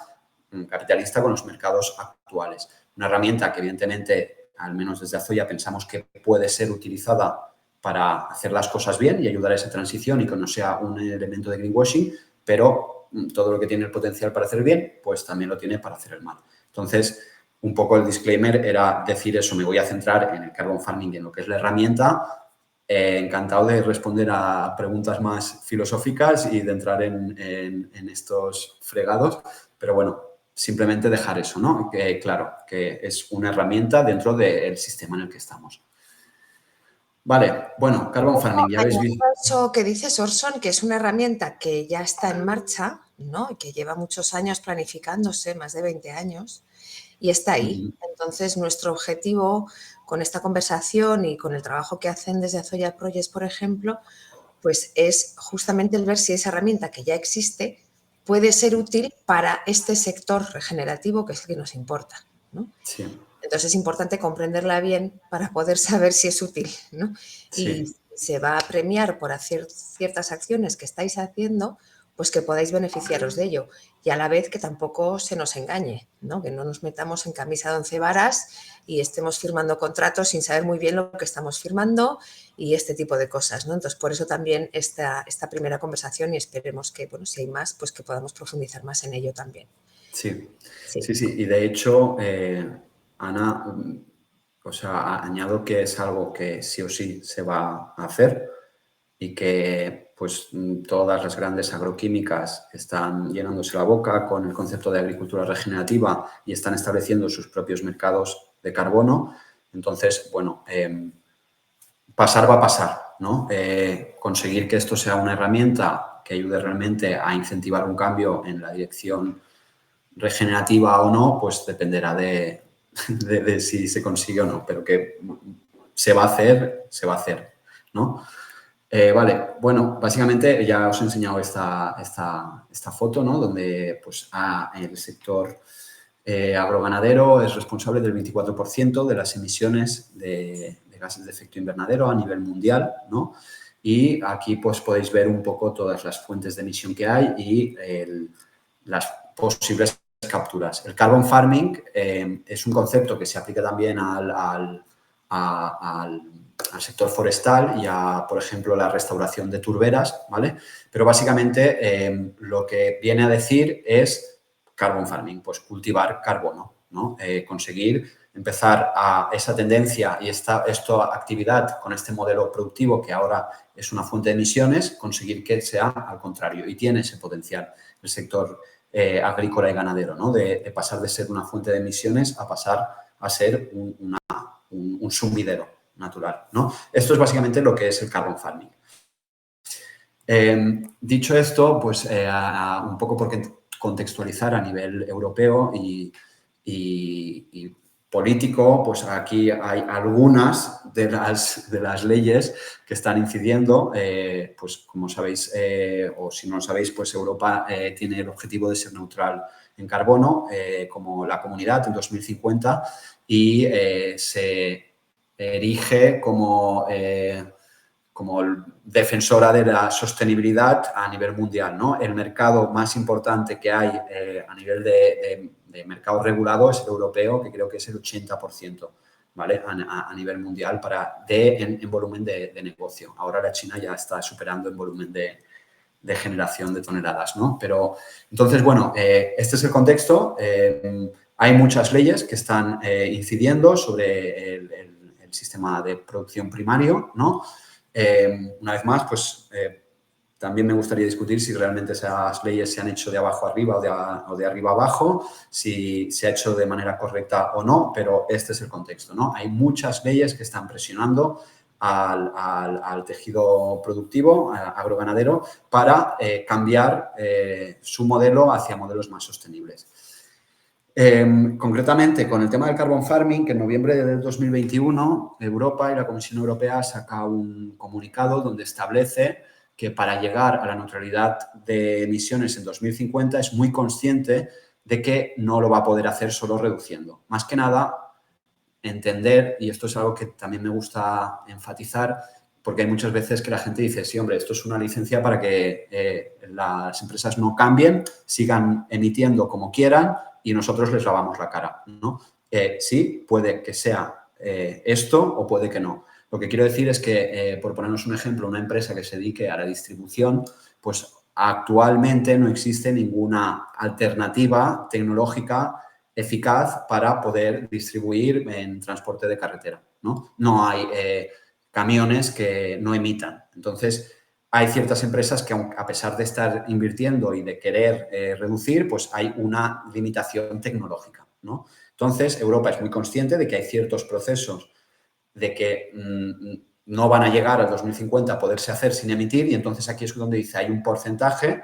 capitalista con los mercados actuales. Una herramienta que evidentemente, al menos desde Azoya, pensamos que puede ser utilizada para hacer las cosas bien y ayudar a esa transición y que no sea un elemento de greenwashing, pero todo lo que tiene el potencial para hacer bien, pues también lo tiene para hacer el mal. Entonces, un poco el disclaimer era decir eso, me voy a centrar en el carbon farming, en lo que es la herramienta. Encantado de responder a preguntas más filosóficas y de entrar en estos fregados, pero bueno, simplemente dejar eso, ¿no? Que, claro, que es una herramienta dentro del sistema en el que estamos. Vale, bueno, carbon farming, ya habéis visto. Eso que dices, Orson, que es una herramienta que ya está en marcha, ¿no? Y que lleva muchos años planificándose, más de 20 años, y está ahí. Entonces, nuestro objetivo con esta conversación y con el trabajo que hacen desde Azoya Projects, por ejemplo, pues es justamente el ver si esa herramienta que ya existe puede ser útil para este sector regenerativo que es el que nos importa, ¿no? Sí. Entonces es importante comprenderla bien para poder saber si es útil, ¿no? Sí. Y se va a premiar por hacer ciertas acciones que estáis haciendo, pues que podáis beneficiaros de ello. Y a la vez que tampoco se nos engañe, ¿no? Que no nos metamos en camisa de 11 varas y estemos firmando contratos sin saber muy bien lo que estamos firmando y este tipo de cosas, ¿no? Entonces, por eso también esta primera conversación y esperemos que, bueno, si hay más, pues que podamos profundizar más en ello también. Sí. Y de hecho, Ana, o sea, añado que es algo que sí o sí se va a hacer y que pues todas las grandes agroquímicas están llenándose la boca con el concepto de agricultura regenerativa y están estableciendo sus propios mercados de carbono. Entonces, bueno, pasar va a pasar, ¿no? Conseguir que esto sea una herramienta que ayude realmente a incentivar un cambio en la dirección regenerativa o no, pues dependerá de si se consigue o no, pero que se va a hacer, ¿no? Vale, bueno, básicamente ya os he enseñado esta foto, ¿no? Donde pues, el sector agroganadero es responsable del 24% de las emisiones de gases de efecto invernadero a nivel mundial, ¿no? Y aquí pues podéis ver un poco todas las fuentes de emisión que hay y las posibles capturas. El carbon farming es un concepto que se aplica también al sector forestal y a, por ejemplo, la restauración de turberas, ¿vale? Pero básicamente lo que viene a decir es carbon farming, pues cultivar carbono, ¿no? Conseguir empezar a esa tendencia y esta actividad con este modelo productivo que ahora es una fuente de emisiones, conseguir que sea al contrario y tiene ese potencial el sector agrícola y ganadero, ¿no? De pasar de ser una fuente de emisiones a pasar a ser un sumidero natural, ¿no? Esto es básicamente lo que es el carbon farming. Dicho esto, pues un poco por contextualizar a nivel europeo y político, pues aquí hay algunas de las leyes que están incidiendo, pues como sabéis, o si no lo sabéis, pues Europa tiene el objetivo de ser neutral en carbono, como la comunidad en 2050, y se erige como defensora de la sostenibilidad a nivel mundial, ¿no? El mercado más importante que hay a nivel de mercado regulado es el europeo, que creo que es el 80%, ¿vale? A nivel mundial en volumen de negocio. Ahora la China ya está superando en volumen de generación de toneladas, ¿no? Pero, entonces, bueno, este es el contexto. Hay muchas leyes que están incidiendo sobre el sistema de producción primario, ¿no? Una vez más, pues también me gustaría discutir si realmente esas leyes se han hecho de abajo arriba o de arriba abajo, si se ha hecho de manera correcta o no, pero este es el contexto, ¿no? Hay muchas leyes que están presionando al tejido productivo, agroganadero, para cambiar su modelo hacia modelos más sostenibles. Concretamente, con el tema del carbon farming, que en noviembre de 2021 Europa y la Comisión Europea saca un comunicado donde establece que para llegar a la neutralidad de emisiones en 2050 es muy consciente de que no lo va a poder hacer solo reduciendo. Más que nada, entender, y esto es algo que también me gusta enfatizar, porque hay muchas veces que la gente dice, sí, hombre, esto es una licencia para que las empresas no cambien, sigan emitiendo como quieran y nosotros les lavamos la cara, ¿no? Sí, puede que sea esto o puede que no. Lo que quiero decir es que, por ponernos un ejemplo, una empresa que se dedique a la distribución, pues actualmente no existe ninguna alternativa tecnológica eficaz para poder distribuir en transporte de carretera, ¿no? No hay camiones que no emitan. Entonces, hay ciertas empresas que, a pesar de estar invirtiendo y de querer reducir, pues hay una limitación tecnológica, ¿no? Entonces, Europa es muy consciente de que hay ciertos procesos de que no van a llegar al 2050 a poderse hacer sin emitir y entonces aquí es donde dice hay un porcentaje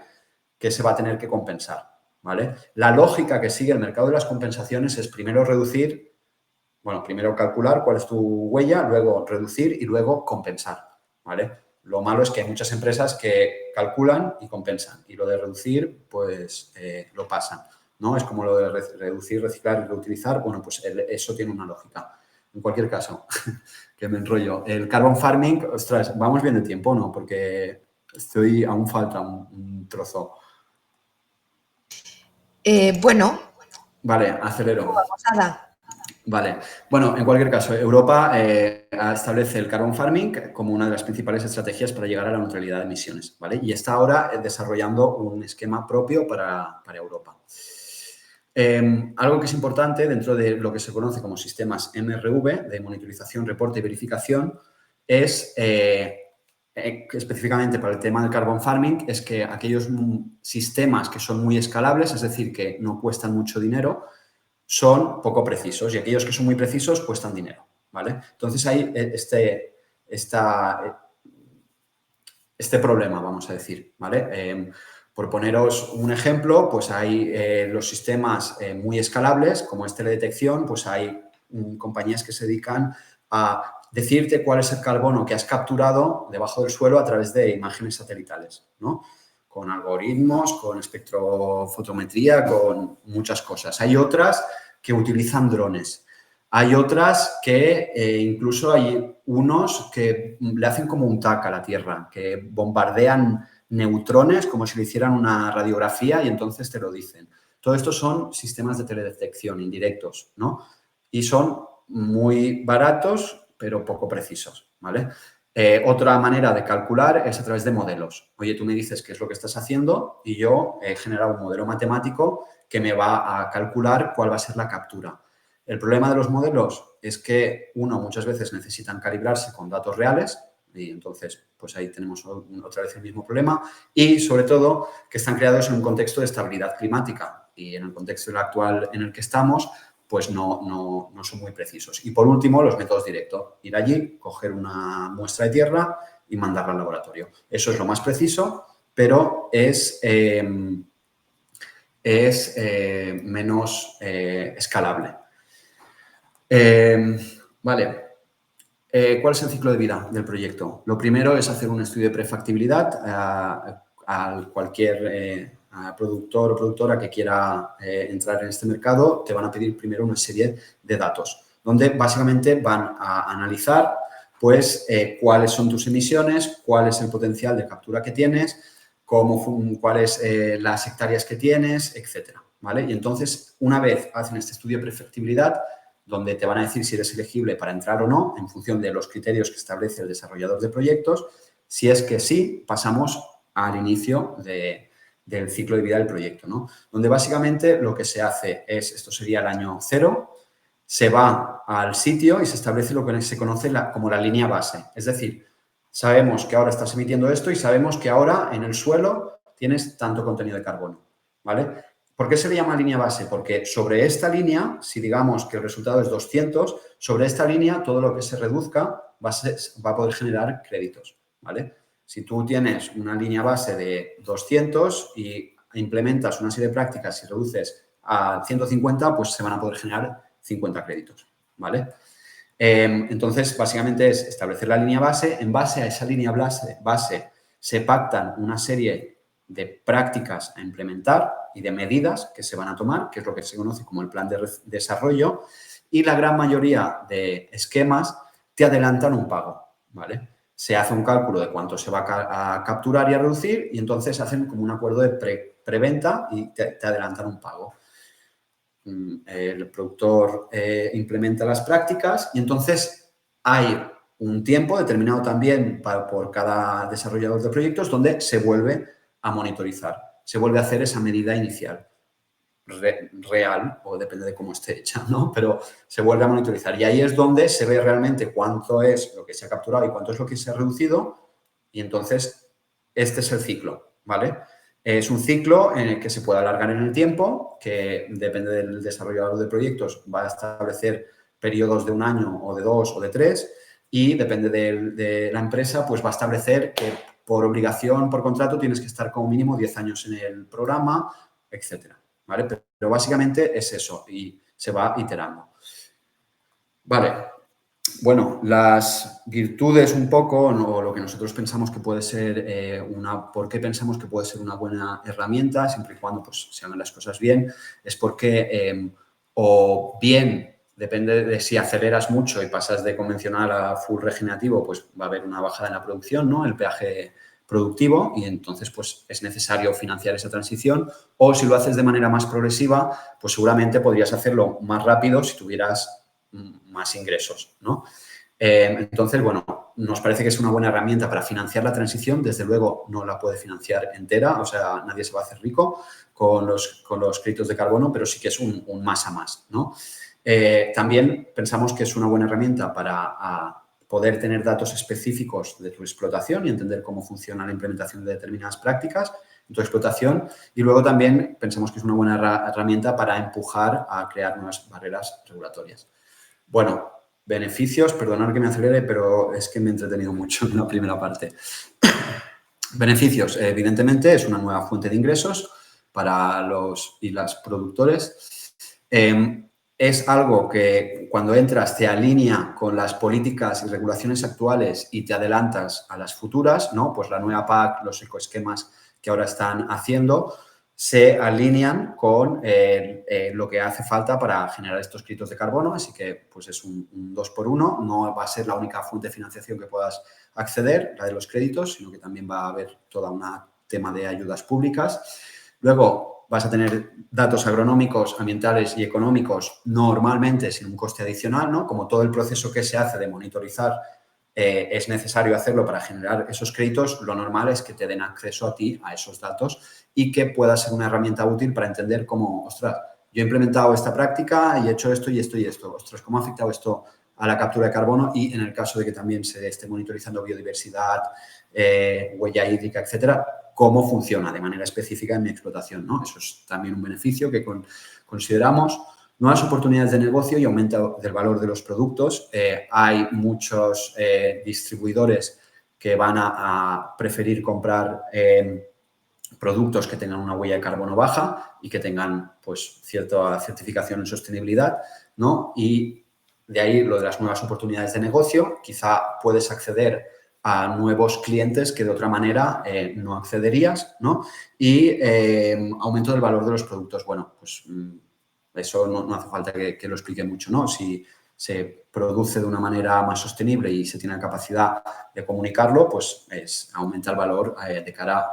que se va a tener que compensar, ¿vale? La lógica que sigue el mercado de las compensaciones es primero reducir, bueno, primero calcular cuál es tu huella, luego reducir y luego compensar, ¿vale? Lo malo es que hay muchas empresas que calculan y compensan y lo de reducir, pues lo pasan, ¿no? Es como lo de reducir, reciclar y reutilizar, bueno, pues eso tiene una lógica. En cualquier caso, que me enrollo. El carbon farming, ostras, vamos bien de tiempo, ¿no? Porque aún falta un trozo. Bueno, Vale, acelero. vamos, Ada. Vale. Bueno, en cualquier caso, Europa establece el carbon farming como una de las principales estrategias para llegar a la neutralidad de emisiones, ¿vale? Y está ahora desarrollando un esquema propio para Europa. Algo que es importante dentro de lo que se conoce como sistemas MRV, de monitorización, reporte y verificación, es específicamente para el tema del carbon farming, es que aquellos sistemas que son muy escalables, es decir, que no cuestan mucho dinero, son poco precisos y aquellos que son muy precisos cuestan dinero, ¿vale? Entonces hay este problema, vamos a decir, ¿vale? Por poneros un ejemplo, pues hay los sistemas muy escalables, como es teledetección, pues hay compañías que se dedican a decirte cuál es el carbono que has capturado debajo del suelo a través de imágenes satelitales, ¿no? Con algoritmos, con espectrofotometría, con muchas cosas. Hay otras que utilizan drones. Hay otras que incluso hay unos que le hacen como un TAC a la Tierra, que bombardean neutrones como si le hicieran una radiografía y entonces te lo dicen. Todo esto son sistemas de teledetección indirectos, ¿no? Y son muy baratos, pero poco precisos, ¿vale? Otra manera de calcular es a través de modelos. Oye, tú me dices qué es lo que estás haciendo y yo he generado un modelo matemático que me va a calcular cuál va a ser la captura. El problema de los modelos es que, uno, muchas veces necesitan calibrarse con datos reales y entonces, pues ahí tenemos otra vez el mismo problema y, sobre todo, que están creados en un contexto de estabilidad climática y en el contexto actual en el que estamos, pues no son muy precisos. Y, por último, los métodos directos. Ir allí, coger una muestra de tierra y mandarla al laboratorio. Eso es lo más preciso, pero es menos escalable. Vale. ¿Cuál es el ciclo de vida del proyecto? Lo primero es hacer un estudio de prefactibilidad a cualquier productor o productora que quiera entrar en este mercado. Te van a pedir primero una serie de datos, donde básicamente van a analizar pues, cuáles son tus emisiones, cuál es el potencial de captura que tienes, cuáles las hectáreas que tienes, etcétera, ¿vale? Y entonces, una vez hacen este estudio de prefactibilidad, donde te van a decir si eres elegible para entrar o no, en función de los criterios que establece el desarrollador de proyectos. Si es que sí, pasamos al inicio del ciclo de vida del proyecto, ¿no? Donde básicamente lo que se hace es, esto sería el año 0, se va al sitio y se establece lo que se conoce como la línea base. Es decir, sabemos que ahora estás emitiendo esto y sabemos que ahora en el suelo tienes tanto contenido de carbono, ¿vale? ¿Por qué se le llama línea base? Porque sobre esta línea, si digamos que el resultado es 200, sobre esta línea todo lo que se reduzca va a poder generar créditos, ¿vale? Si tú tienes una línea base de 200 y implementas una serie de prácticas y reduces a 150, pues se van a poder generar 50 créditos, ¿vale? Entonces, básicamente es establecer la línea base. En base a esa línea base se pactan una serie de prácticas a implementar y de medidas que se van a tomar, que es lo que se conoce como el plan de desarrollo, y la gran mayoría de esquemas te adelantan un pago, ¿vale? Se hace un cálculo de cuánto se va a capturar y a reducir y entonces hacen como un acuerdo de preventa y te adelantan un pago. El productor implementa las prácticas y entonces hay un tiempo determinado también por cada desarrollador de proyectos donde se vuelve a monitorizar, se vuelve a hacer esa medida inicial real, o depende de cómo esté hecha, ¿no? Pero se vuelve a monitorizar y ahí es donde se ve realmente cuánto es lo que se ha capturado y cuánto es lo que se ha reducido y entonces este es el ciclo, ¿vale? Es un ciclo en el que se puede alargar en el tiempo, que depende del desarrollador de proyectos, va a establecer periodos de 1 año o de 2 o de 3 y depende de la empresa, pues va a establecer que por obligación, por contrato, tienes que estar como mínimo 10 años en el programa, etcétera, ¿vale? Pero básicamente es eso y se va iterando. Vale. Bueno, las virtudes un poco, o lo que nosotros pensamos que puede ser ¿por qué pensamos que puede ser una buena herramienta? Siempre y cuando pues, se hagan las cosas bien, es porque o bien, depende de si aceleras mucho y pasas de convencional a full regenerativo, pues va a haber una bajada en la producción, ¿no? El peaje productivo y entonces pues es necesario financiar esa transición o si lo haces de manera más progresiva, pues seguramente podrías hacerlo más rápido si tuvieras más ingresos, ¿no? Entonces, bueno, nos parece que es una buena herramienta para financiar la transición. Desde luego, no la puede financiar entera, o sea, nadie se va a hacer rico con los créditos de carbono, pero sí que es un más a más, ¿no? También pensamos que es una buena herramienta para poder tener datos específicos de tu explotación y entender cómo funciona la implementación de determinadas prácticas en tu explotación. Y luego también pensamos que es una buena herramienta para empujar a crear nuevas barreras regulatorias. Bueno, beneficios, perdonad que me acelere, pero es que me he entretenido mucho en la primera parte. Beneficios, evidentemente, es una nueva fuente de ingresos para los y las productores. Es algo que cuando entras te alinea con las políticas y regulaciones actuales y te adelantas a las futuras, ¿no? Pues la nueva PAC, los ecoesquemas que ahora están haciendo, se alinean con lo que hace falta para generar estos créditos de carbono, así que pues es un 2 por 1, no va a ser la única fuente de financiación que puedas acceder, la de los créditos, sino que también va a haber todo un tema de ayudas públicas. Luego vas a tener datos agronómicos, ambientales y económicos normalmente sin un coste adicional, ¿no? Como todo el proceso que se hace de monitorizar es necesario hacerlo para generar esos créditos, lo normal es que te den acceso a ti a esos datos y que pueda ser una herramienta útil para entender cómo, ostras, yo he implementado esta práctica y he hecho esto y esto y esto. Ostras, ¿cómo ha afectado esto a la captura de carbono? Y en el caso de que también se esté monitorizando biodiversidad, huella hídrica, etcétera, ¿cómo funciona de manera específica en mi explotación, ¿no? Eso es también un beneficio que consideramos. Nuevas oportunidades de negocio y aumento del valor de los productos. Hay muchos distribuidores que van a preferir comprar productos que tengan una huella de carbono baja y que tengan, pues, cierta certificación en sostenibilidad, ¿no? Y de ahí lo de las nuevas oportunidades de negocio. Quizá puedes acceder a nuevos clientes que de otra manera no accederías, ¿no? Y aumento del valor de los productos. Bueno, pues eso no hace falta que lo explique mucho, ¿no? Si se produce de una manera más sostenible y se tiene la capacidad de comunicarlo, pues aumenta el valor de cara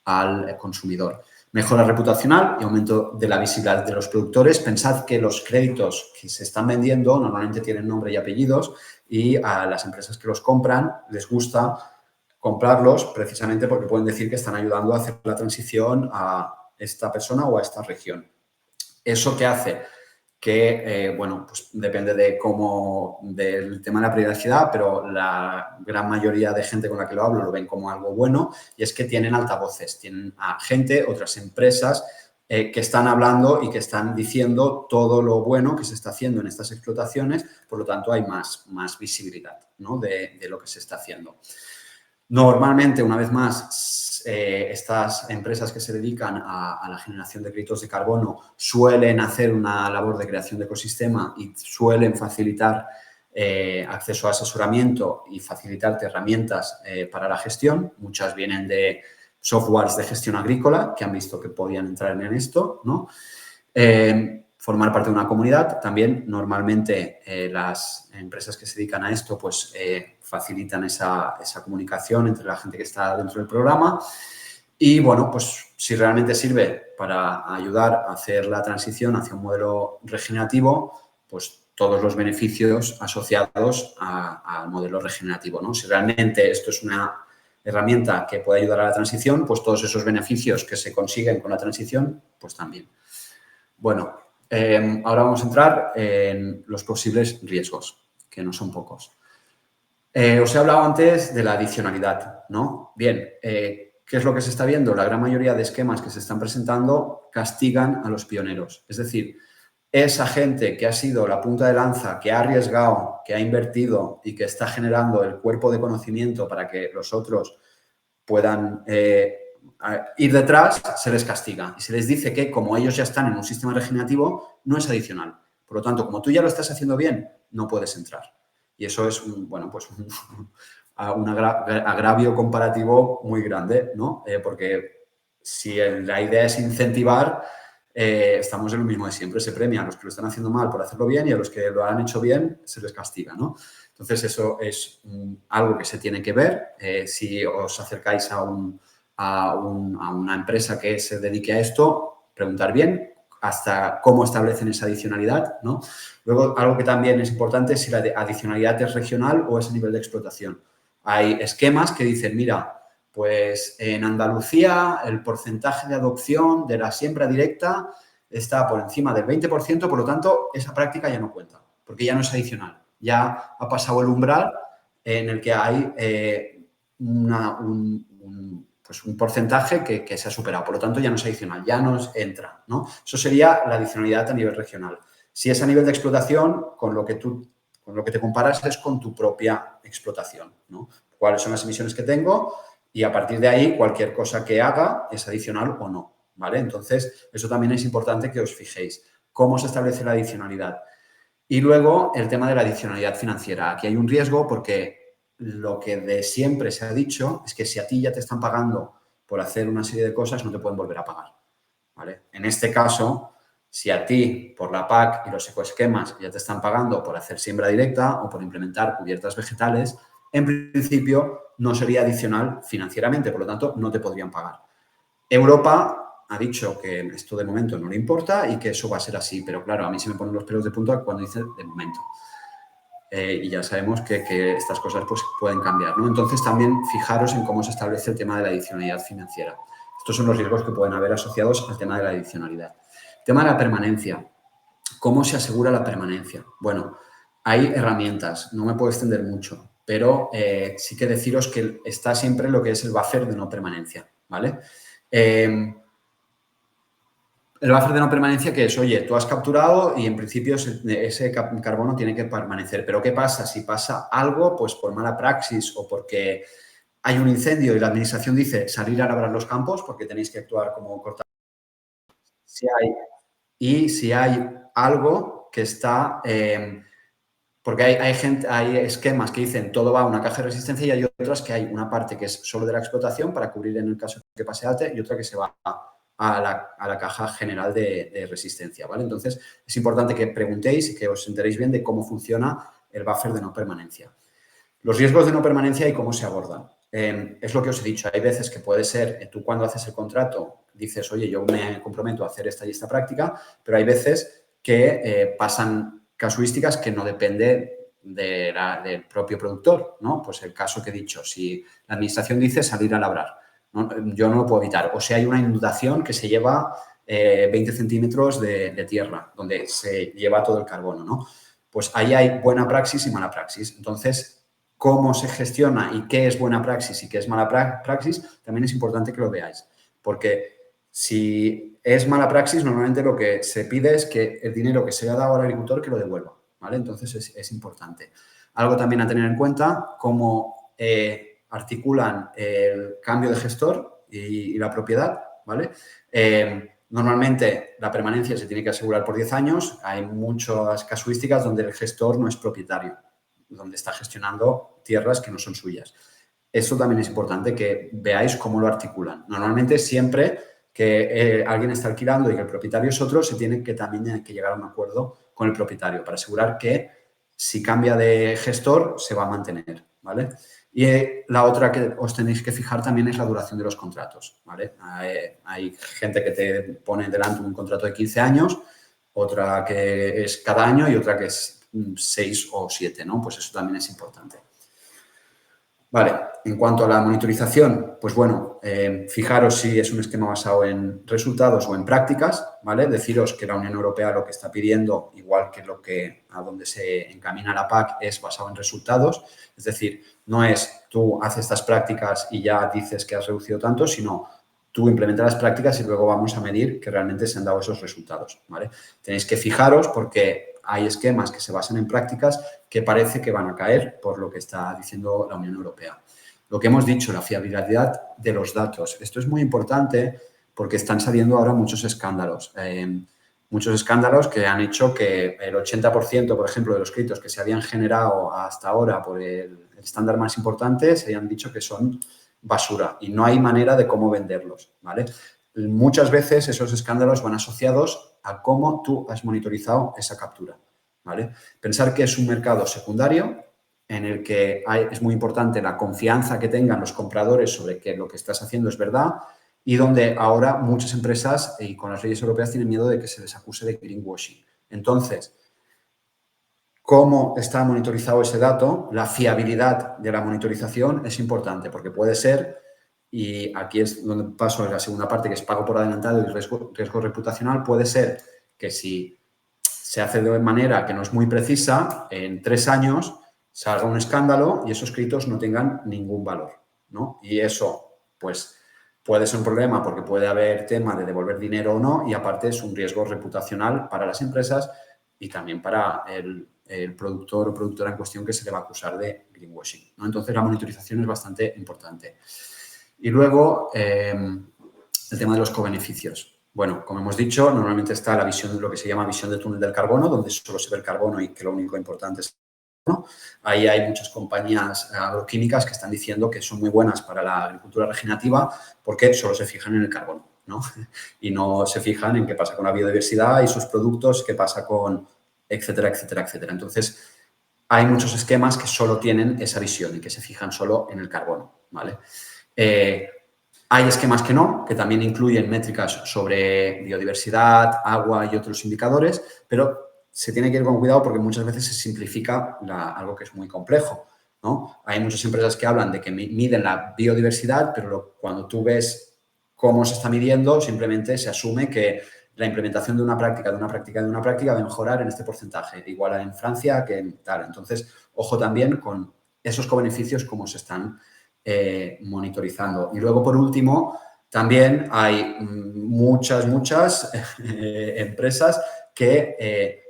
al consumidor. Mejora reputacional y aumento de la visibilidad de los productores. Pensad que los créditos que se están vendiendo normalmente tienen nombre y apellidos y a las empresas que los compran les gusta comprarlos precisamente porque pueden decir que están ayudando a hacer la transición a esta persona o a esta región. ¿Eso qué hace? Que, bueno, pues depende del tema de la privacidad, pero la gran mayoría de gente con la que lo hablo lo ven como algo bueno y es que tienen altavoces, tienen a gente, otras empresas que están hablando y que están diciendo todo lo bueno que se está haciendo en estas explotaciones, por lo tanto hay más visibilidad, ¿no? de lo que se está haciendo. Normalmente, una vez más, estas empresas que se dedican a la generación de créditos de carbono suelen hacer una labor de creación de ecosistema y suelen facilitar acceso a asesoramiento y facilitarte herramientas para la gestión. Muchas vienen de softwares de gestión agrícola que han visto que podían entrar en esto, ¿no? Formar parte de una comunidad. También, normalmente, las empresas que se dedican a esto, pues, facilitan esa comunicación entre la gente que está dentro del programa. Y, bueno, pues, si realmente sirve para ayudar a hacer la transición hacia un modelo regenerativo, pues, todos los beneficios asociados al modelo regenerativo, ¿no? Si realmente esto es una herramienta que puede ayudar a la transición, pues todos esos beneficios que se consiguen con la transición, pues también. Bueno, ahora vamos a entrar en los posibles riesgos, que no son pocos. Os he hablado antes de la adicionalidad, ¿no? Bien, ¿qué es lo que se está viendo? La gran mayoría de esquemas que se están presentando castigan a los pioneros. Es decir, esa gente que ha sido la punta de lanza, que ha arriesgado, que ha invertido y que está generando el cuerpo de conocimiento para que los otros puedan ir detrás, se les castiga. Y se les dice que, como ellos ya están en un sistema regenerativo, no es adicional. Por lo tanto, como tú ya lo estás haciendo bien, no puedes entrar. Y eso es un agravio comparativo muy grande, ¿no? Porque si la idea es incentivar, estamos en lo mismo de siempre. Se premia a los que lo están haciendo mal por hacerlo bien y a los que lo han hecho bien se les castiga, ¿no? Entonces, eso es algo que se tiene que ver. Si os acercáis a una empresa que se dedique a esto, preguntar bien hasta cómo establecen esa adicionalidad, ¿no? Luego, algo que también es importante es si la adicionalidad es regional o es a nivel de explotación. Hay esquemas que dicen, mira, pues en Andalucía el porcentaje de adopción de la siembra directa está por encima del 20%, por lo tanto, esa práctica ya no cuenta, porque ya no es adicional. Ya ha pasado el umbral en el que hay un porcentaje que se ha superado. Por lo tanto, ya no es adicional, ya no entra, ¿no? Eso sería la adicionalidad a nivel regional. Si es a nivel de explotación, con lo que te comparas es con tu propia explotación, ¿no? ¿Cuáles son las emisiones que tengo? Y a partir de ahí, cualquier cosa que haga es adicional o no, ¿vale? Entonces, eso también es importante que os fijéis. ¿Cómo se establece la adicionalidad? Y luego, el tema de la adicionalidad financiera. Aquí hay un riesgo porque lo que de siempre se ha dicho es que si a ti ya te están pagando por hacer una serie de cosas, no te pueden volver a pagar, ¿vale? En este caso, si a ti, por la PAC y los ecoesquemas, ya te están pagando por hacer siembra directa o por implementar cubiertas vegetales, en principio no sería adicional financieramente, por lo tanto, no te podrían pagar. Europa ha dicho que esto de momento no le importa y que eso va a ser así, pero claro, a mí se me ponen los pelos de punta cuando dice de momento. Y ya sabemos que estas cosas pues, pueden cambiar, ¿no? Entonces, también fijaros en cómo se establece el tema de la adicionalidad financiera. Estos son los riesgos que pueden haber asociados al tema de la adicionalidad. El tema de la permanencia. ¿Cómo se asegura la permanencia? Bueno, hay herramientas, no me puedo extender mucho, pero sí que deciros que está siempre lo que es el buffer de no permanencia, ¿vale? El buffer de no permanencia que es, oye, tú has capturado y en principio ese carbono tiene que permanecer. Pero ¿qué pasa? Si pasa algo, pues por mala praxis o porque hay un incendio y la administración dice salir a labrar los campos porque tenéis que actuar como cortadores. Si hay algo que está... porque hay esquemas que dicen todo va a una caja de resistencia y hay otras que hay una parte que es solo de la explotación para cubrir en el caso que pase ATE y otra que se va a la caja general de resistencia, ¿vale? Entonces, es importante que preguntéis y que os enteréis bien de cómo funciona el buffer de no permanencia. Los riesgos de no permanencia y cómo se abordan. Es lo que os he dicho. Hay veces que puede ser, tú cuando haces el contrato dices, oye, yo me comprometo a hacer esta y esta práctica, pero hay veces que pasan casuísticas que no depende del propio productor, ¿no? Pues el caso que he dicho, si la administración dice salir a labrar, ¿no? Yo no lo puedo evitar. O si hay una inundación que se lleva 20 centímetros de tierra, donde se lleva todo el carbono, ¿no? Pues ahí hay buena praxis y mala praxis. Entonces, cómo se gestiona y qué es buena praxis y qué es mala praxis, también es importante que lo veáis. Porque si es mala praxis, normalmente lo que se pide es que el dinero que se le ha dado al agricultor que lo devuelva, ¿vale? Entonces, es importante. Algo también a tener en cuenta, como articulan el cambio de gestor y la propiedad, ¿vale? Normalmente la permanencia se tiene que asegurar por 10 años. Hay muchas casuísticas donde el gestor no es propietario, donde está gestionando tierras que no son suyas. Eso también es importante que veáis cómo lo articulan. Normalmente siempre que alguien está alquilando y que el propietario es otro, se tiene que también llegar a un acuerdo con el propietario para asegurar que si cambia de gestor se va a mantener, ¿vale? Y la otra que os tenéis que fijar también es la duración de los contratos, ¿vale? Hay gente que te pone delante un contrato de 15 años, otra que es cada año y otra que es 6 o 7, ¿no? Pues eso también es importante. Vale, en cuanto a la monitorización, pues bueno, fijaros si es un esquema basado en resultados o en prácticas, ¿vale? Deciros que la Unión Europea lo que está pidiendo, igual que a donde se encamina la PAC, es basado en resultados. Es decir, no es tú haces estas prácticas y ya dices que has reducido tanto, sino tú implementas las prácticas y luego vamos a medir que realmente se han dado esos resultados, ¿vale? Tenéis que fijaros porque hay esquemas que se basan en prácticas que parece que van a caer por lo que está diciendo la Unión Europea. Lo que hemos dicho, la fiabilidad de los datos. Esto es muy importante porque están saliendo ahora muchos escándalos. Muchos escándalos que han hecho que el 80%, por ejemplo, de los créditos que se habían generado hasta ahora por el estándar más importante, se habían dicho que son basura y no hay manera de cómo venderlos, ¿vale? Muchas veces esos escándalos van asociados a cómo tú has monitorizado esa captura, ¿vale? Pensar que es un mercado secundario en el que es muy importante la confianza que tengan los compradores sobre que lo que estás haciendo es verdad y donde ahora muchas empresas y con las leyes europeas tienen miedo de que se les acuse de greenwashing. Entonces, cómo está monitorizado ese dato, la fiabilidad de la monitorización es importante porque puede ser, y aquí es donde paso a la segunda parte, que es pago por adelantado y riesgo reputacional, puede ser que si se hace de manera que no es muy precisa, en 3 años salga un escándalo y esos créditos no tengan ningún valor, ¿no? Y eso, pues, puede ser un problema porque puede haber tema de devolver dinero o no y aparte es un riesgo reputacional para las empresas y también para el productor o productora en cuestión que se le va a acusar de greenwashing, ¿no? Entonces, la monitorización es bastante importante. Y luego, el tema de los cobeneficios. Bueno, como hemos dicho, normalmente está la visión, lo que se llama visión de túnel del carbono, donde solo se ve el carbono y que lo único importante es el carbono. Ahí hay muchas compañías agroquímicas que están diciendo que son muy buenas para la agricultura regenerativa porque solo se fijan en el carbono, ¿no? Y no se fijan en qué pasa con la biodiversidad y sus productos, qué pasa con etcétera, etcétera, etcétera. Entonces, hay muchos esquemas que solo tienen esa visión y que se fijan solo en el carbono, ¿vale? Hay esquemas que no, que también incluyen métricas sobre biodiversidad, agua y otros indicadores, pero se tiene que ir con cuidado porque muchas veces se simplifica algo que es muy complejo, ¿no? Hay muchas empresas que hablan de que miden la biodiversidad, pero cuando tú ves cómo se está midiendo, simplemente se asume que la implementación de una práctica va a mejorar en este porcentaje, igual en Francia que en tal. Entonces, ojo también con esos cobeneficios, cómo se están monitorizando. Y luego, por último, también hay muchas empresas que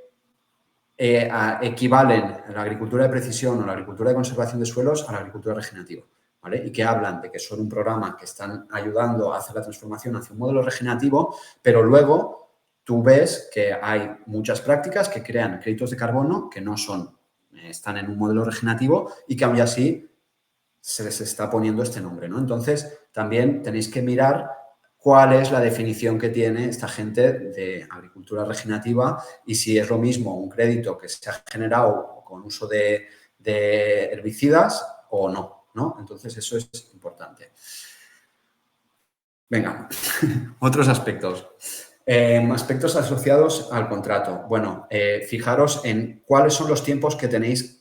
equivalen la agricultura de precisión o la agricultura de conservación de suelos a la agricultura regenerativa, ¿vale? Y que hablan de que son un programa que están ayudando a hacer la transformación hacia un modelo regenerativo, pero luego tú ves que hay muchas prácticas que crean créditos de carbono que no están en un modelo regenerativo y que aún así se les está poniendo este nombre, ¿no? Entonces, también tenéis que mirar cuál es la definición que tiene esta gente de agricultura regenerativa y si es lo mismo un crédito que se ha generado con uso de herbicidas o no, ¿no? Entonces, eso es importante. Venga, otros aspectos. Aspectos asociados al contrato. Bueno, fijaros en cuáles son los tiempos que tenéis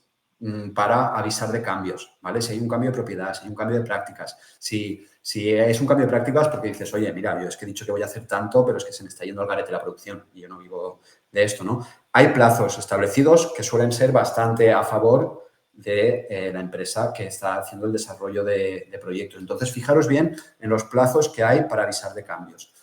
para avisar de cambios, ¿vale? Si hay un cambio de propiedad, si hay un cambio de prácticas, si es un cambio de prácticas porque dices, oye, mira, yo es que he dicho que voy a hacer tanto, pero es que se me está yendo al garete la producción y yo no vivo de esto, ¿no? Hay plazos establecidos que suelen ser bastante a favor de la empresa que está haciendo el desarrollo de proyectos. Entonces, fijaros bien en los plazos que hay para avisar de cambios.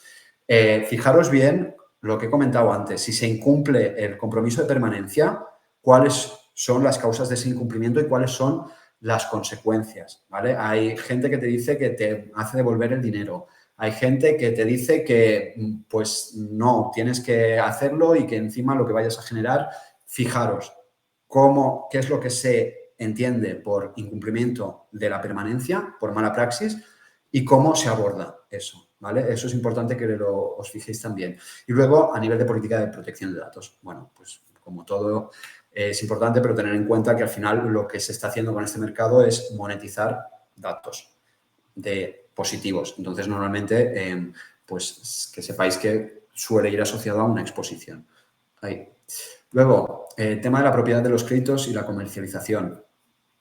Fijaros bien lo que he comentado antes, si se incumple el compromiso de permanencia, cuáles son las causas de ese incumplimiento y cuáles son las consecuencias, ¿vale? Hay gente que te dice que te hace devolver el dinero. Hay gente que te dice que, pues, no, tienes que hacerlo y que encima lo que vayas a generar, fijaros, qué es lo que se entiende por incumplimiento de la permanencia, por mala praxis, y cómo se aborda eso, ¿vale? Eso es importante que os fijéis también. Y luego, a nivel de política de protección de datos, bueno, pues como todo es importante, pero tener en cuenta que al final lo que se está haciendo con este mercado es monetizar datos positivos. Entonces, normalmente, pues que sepáis que suele ir asociado a una exposición. Ahí. Luego, el tema de la propiedad de los créditos y la comercialización.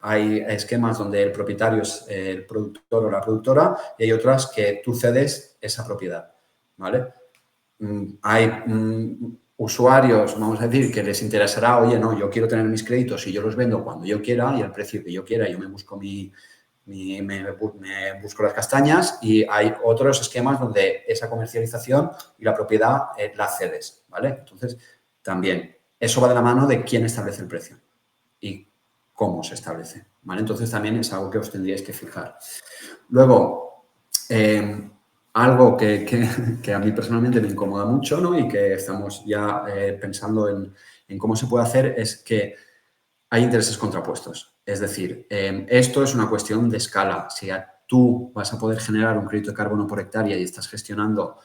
Hay esquemas donde el propietario es el productor o la productora y hay otras que tú cedes esa propiedad, ¿vale? Hay usuarios, vamos a decir, que les interesará, oye, no, yo quiero tener mis créditos y yo los vendo cuando yo quiera y al precio que yo quiera, yo me busco me busco las castañas, y hay otros esquemas donde esa comercialización y la propiedad la cedes, ¿vale? Entonces, también, eso va de la mano de quién establece el precio y cómo se establece, ¿vale? Entonces, también es algo que os tendríais que fijar. Luego, algo que a mí personalmente me incomoda mucho, ¿no? Y que estamos ya pensando en cómo se puede hacer, es que hay intereses contrapuestos. Es decir, esto es una cuestión de escala. Si tú vas a poder generar un crédito de carbono por hectárea y estás gestionando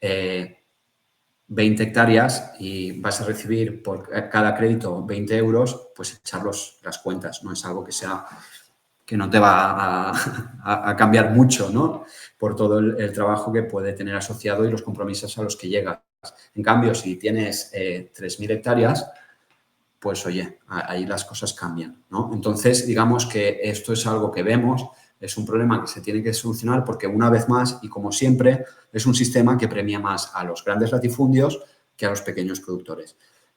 20 hectáreas y vas a recibir por cada crédito 20 euros, pues echar las cuentas. No es algo que no te va a cambiar mucho, ¿no? Por todo el trabajo que puede tener asociado y los compromisos a los que llegas. En cambio, si tienes 3.000 hectáreas, pues oye, ahí las cosas cambian, ¿no? Entonces, digamos que esto es algo que vemos, es un problema que se tiene que solucionar porque, una vez más, y como siempre, es un sistema que premia más a los grandes latifundios que a los pequeños productores.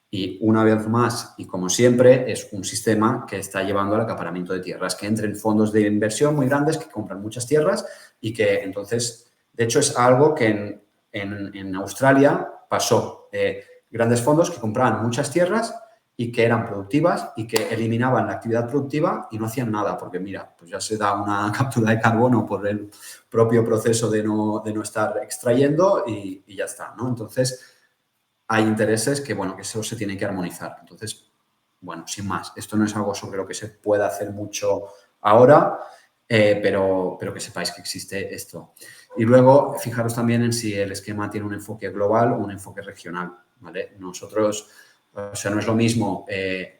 Y una vez más, y como siempre, es un sistema que está llevando al acaparamiento de tierras, que entren fondos de inversión muy grandes que compran muchas tierras y que entonces, de hecho, es algo que en Australia pasó. Grandes fondos que compraban muchas tierras y que eran productivas y que eliminaban la actividad productiva y no hacían nada, porque mira, pues ya se da una captura de carbono por el propio proceso de no estar extrayendo y ya está, ¿no? Entonces, hay intereses que, bueno, que eso se tiene que armonizar. Entonces, bueno, sin más, esto no es algo sobre lo que se pueda hacer mucho ahora, pero que sepáis que existe esto. Y luego, fijaros también en si el esquema tiene un enfoque global o un enfoque regional, ¿vale? Nosotros, o sea, no es lo mismo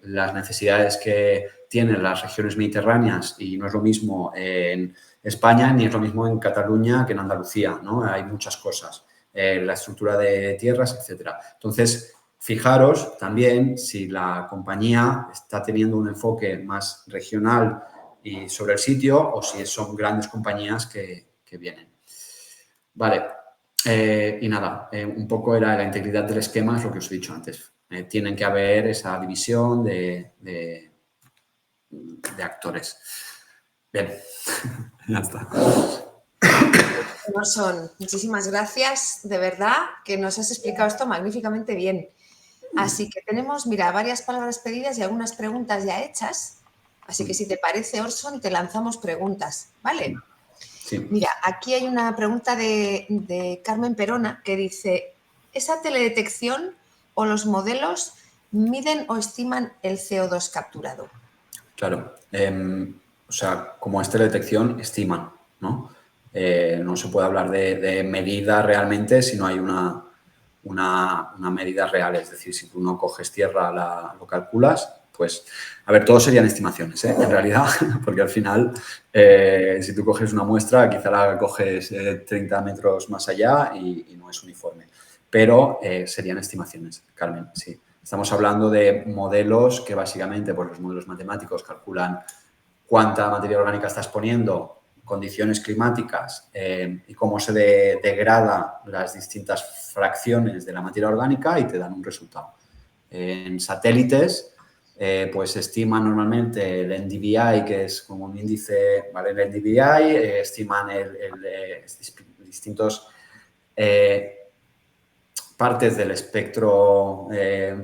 las necesidades que tienen las regiones mediterráneas y no es lo mismo en España ni es lo mismo en Cataluña que en Andalucía, ¿no? Hay muchas cosas, la estructura de tierras, etcétera. Entonces, fijaros también si la compañía está teniendo un enfoque más regional y sobre el sitio o si son grandes compañías que vienen. Vale. Y nada, un poco era la integridad del esquema, es lo que os he dicho antes. Tienen que haber esa división de actores. Bien, ya está. Orson, muchísimas gracias, de verdad, que nos has explicado esto magníficamente bien. Así que tenemos, mira, varias palabras pedidas y algunas preguntas ya hechas. Así que si te parece, Orson, te lanzamos preguntas, ¿vale? Sí. Mira, aquí hay una pregunta de Carmen Perona que dice, ¿esa teledetección o los modelos miden o estiman el CO2 capturado? Claro. O sea, como es teledetección, estiman, ¿no? No se puede hablar de medida realmente si no hay una medida real. Es decir, si tú no coges tierra, lo calculas, pues, a ver, todo serían estimaciones, en realidad, porque al final, si tú coges una muestra, quizá la coges 30 metros más allá y no es uniforme. Pero serían estimaciones, Carmen, sí. Estamos hablando de modelos que básicamente, pues los modelos matemáticos calculan cuánta materia orgánica estás poniendo, condiciones climáticas y cómo se degrada las distintas fracciones de la materia orgánica y te dan un resultado. En satélites, pues estiman normalmente el NDVI, que es como un índice, ¿vale? El NDVI, estiman distintos partes del espectro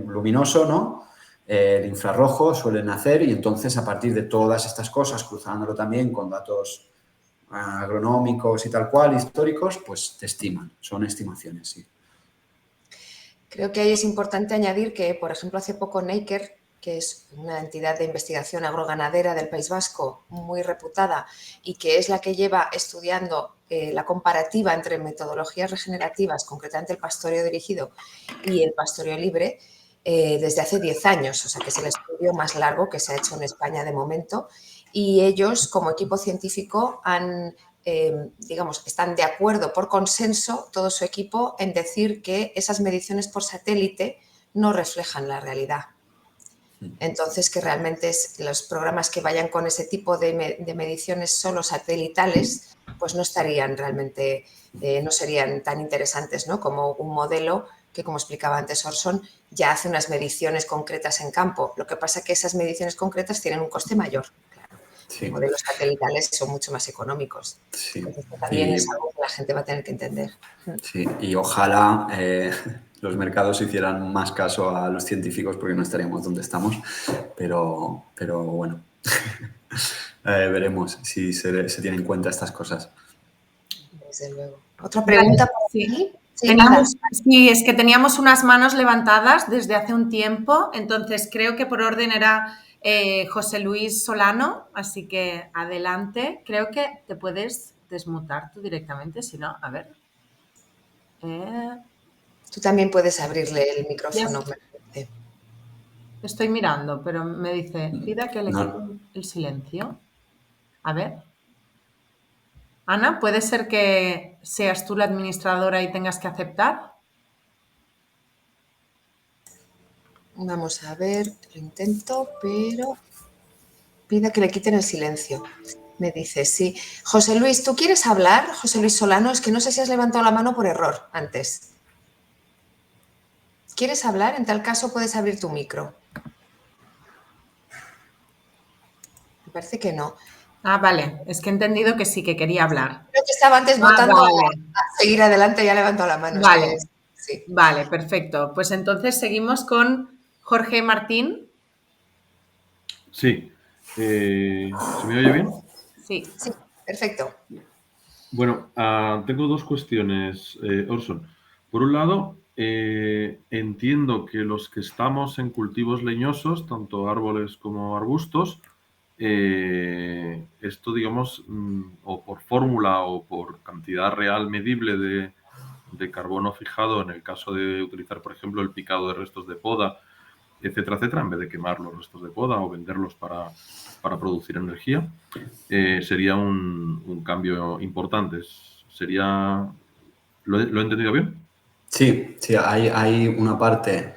luminoso, ¿no? el infrarrojo, suelen hacer, y entonces a partir de todas estas cosas, cruzándolo también con datos agronómicos y tal cual, históricos, pues te estiman, son estimaciones, sí. Creo que ahí es importante añadir que, por ejemplo, hace poco Neiker, que es una entidad de investigación agroganadera del País Vasco muy reputada y que es la que lleva estudiando la comparativa entre metodologías regenerativas, concretamente el pastoreo dirigido y el pastoreo libre, desde hace 10 años, o sea que es el estudio más largo que se ha hecho en España de momento, y ellos como equipo científico digamos, están de acuerdo por consenso, todo su equipo, en decir que esas mediciones por satélite no reflejan la realidad. Entonces, que realmente los programas que vayan con ese tipo de mediciones solo satelitales, pues no estarían realmente, no serían tan interesantes, ¿no? Como un modelo que, como explicaba antes Orson, ya hace unas mediciones concretas en campo. Lo que pasa es que esas mediciones concretas tienen un coste mayor. Sí. Modelos satelitales son mucho más económicos. Sí. Entonces, también es algo que la gente va a tener que entender. Sí, y ojalá los mercados hicieran más caso a los científicos porque no estaríamos donde estamos, pero bueno, veremos si se tienen en cuenta estas cosas. Desde luego. ¿Otra pregunta? Vale, sí. Sí, Sí, es que teníamos unas manos levantadas desde hace un tiempo, entonces creo que por orden era José Luis Solano, así que adelante. Creo que te puedes desmutar tú directamente, si no, a ver. Tú también puedes abrirle el micrófono. Yes. Estoy mirando, pero me dice, pida que le quiten el silencio. A ver. Ana, ¿puede ser que seas tú la administradora y tengas que aceptar? Vamos a ver, lo intento, pero pida que le quiten el silencio. Me dice, sí. José Luis, ¿tú quieres hablar? José Luis Solano, es que no sé si has levantado la mano por error antes. ¿Quieres hablar? En tal caso puedes abrir tu micro. Me parece que no. Ah, vale, es que he entendido que sí, que quería hablar. Creo que estaba antes votando vale. a seguir adelante y ha levantado la mano. Vale, Es que, sí. Vale, perfecto. Pues entonces seguimos con Jorge Martín. Sí. ¿Se me oye bien? Sí. Sí, perfecto. Bueno, tengo dos cuestiones, Orson. Por un lado, entiendo que los que estamos en cultivos leñosos, tanto árboles como arbustos, esto, digamos, o por fórmula o por cantidad real medible de carbono fijado, en el caso de utilizar, por ejemplo, el picado de restos de poda, etcétera, etcétera, en vez de quemar los restos de poda o venderlos para producir energía, sería un cambio importante. ¿Lo he entendido bien? Sí, hay una parte,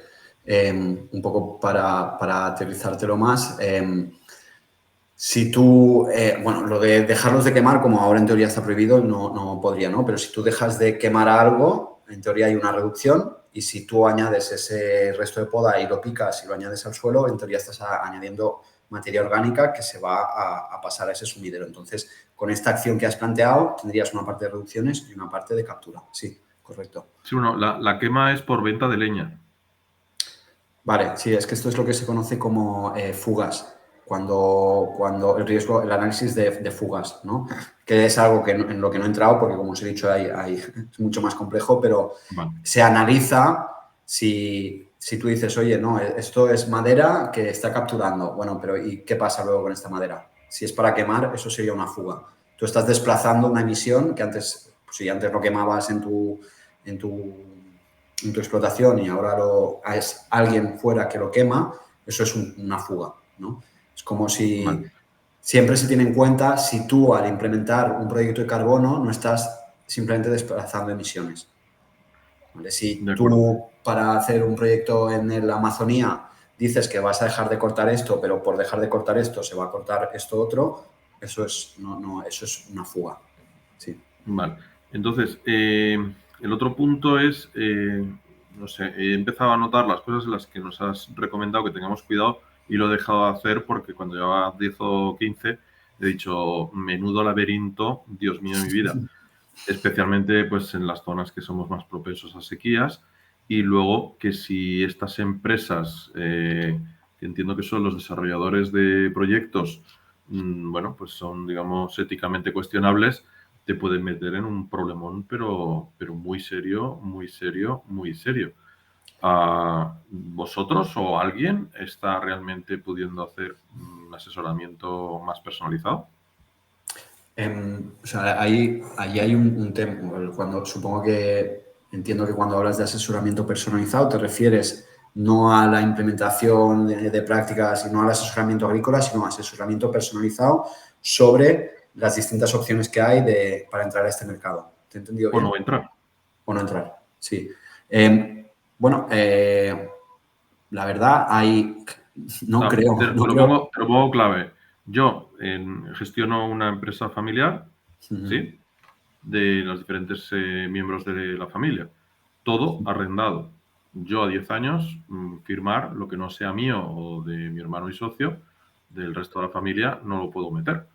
un poco para aterrizártelo más. Si tú, bueno, lo de dejarlos de quemar, como ahora en teoría está prohibido, no podría, ¿no? Pero si tú dejas de quemar algo, en teoría hay una reducción, y si tú añades ese resto de poda y lo picas y lo añades al suelo, en teoría estás añadiendo materia orgánica que se va a pasar a ese sumidero. Entonces, con esta acción que has planteado, tendrías una parte de reducciones y una parte de captura. Sí, correcto. Sí, bueno, la quema es por venta de leña. Vale, sí, es que esto es lo que se conoce como fugas. Cuando el riesgo, el análisis de fugas, ¿no? Que es algo que en lo que no he entrado porque, como os he dicho, es mucho más complejo, pero Vale. se analiza si tú dices, oye, no, esto es madera que está capturando. Bueno, pero ¿y qué pasa luego con esta madera? Si es para quemar, eso sería una fuga. Tú estás desplazando una emisión que antes, pues, si antes lo quemabas en tu explotación y ahora es alguien fuera que lo quema, eso es una fuga, ¿no? Es como si Vale. siempre se tiene en cuenta si tú al implementar un proyecto de carbono no estás simplemente desplazando emisiones. ¿Vale? Si tú para hacer un proyecto en la Amazonía dices que vas a dejar de cortar esto, pero por dejar de cortar esto se va a cortar esto otro, eso es una fuga. Sí. Vale. Entonces, el otro punto es, no sé, he empezado a notar las cosas en las que nos has recomendado que tengamos cuidado y lo he dejado de hacer porque cuando llevaba 10 o 15 he dicho, menudo laberinto, Dios mío de mi vida. Especialmente pues, en las zonas que somos más propensos a sequías. Y luego que si estas empresas que entiendo que son los desarrolladores de proyectos, bueno, pues son, digamos, éticamente cuestionables, te pueden meter en un problemón, pero muy serio, muy serio, muy serio. ¿Vosotros o alguien está realmente pudiendo hacer un asesoramiento más personalizado? O sea, ahí hay un tema. Supongo que entiendo que cuando hablas de asesoramiento personalizado te refieres no a la implementación de prácticas y no al asesoramiento agrícola, sino a asesoramiento personalizado sobre las distintas opciones que hay para entrar a este mercado. ¿Te he entendido bien? ¿O no entrar? O no entrar, sí. Bueno, la verdad, no creo. Te lo pongo clave. Yo gestiono una empresa familiar, ¿sí? De los diferentes miembros de la familia. Todo arrendado. Yo a 10 años firmar lo que no sea mío o de mi hermano y socio, del resto de la familia, no lo puedo meter.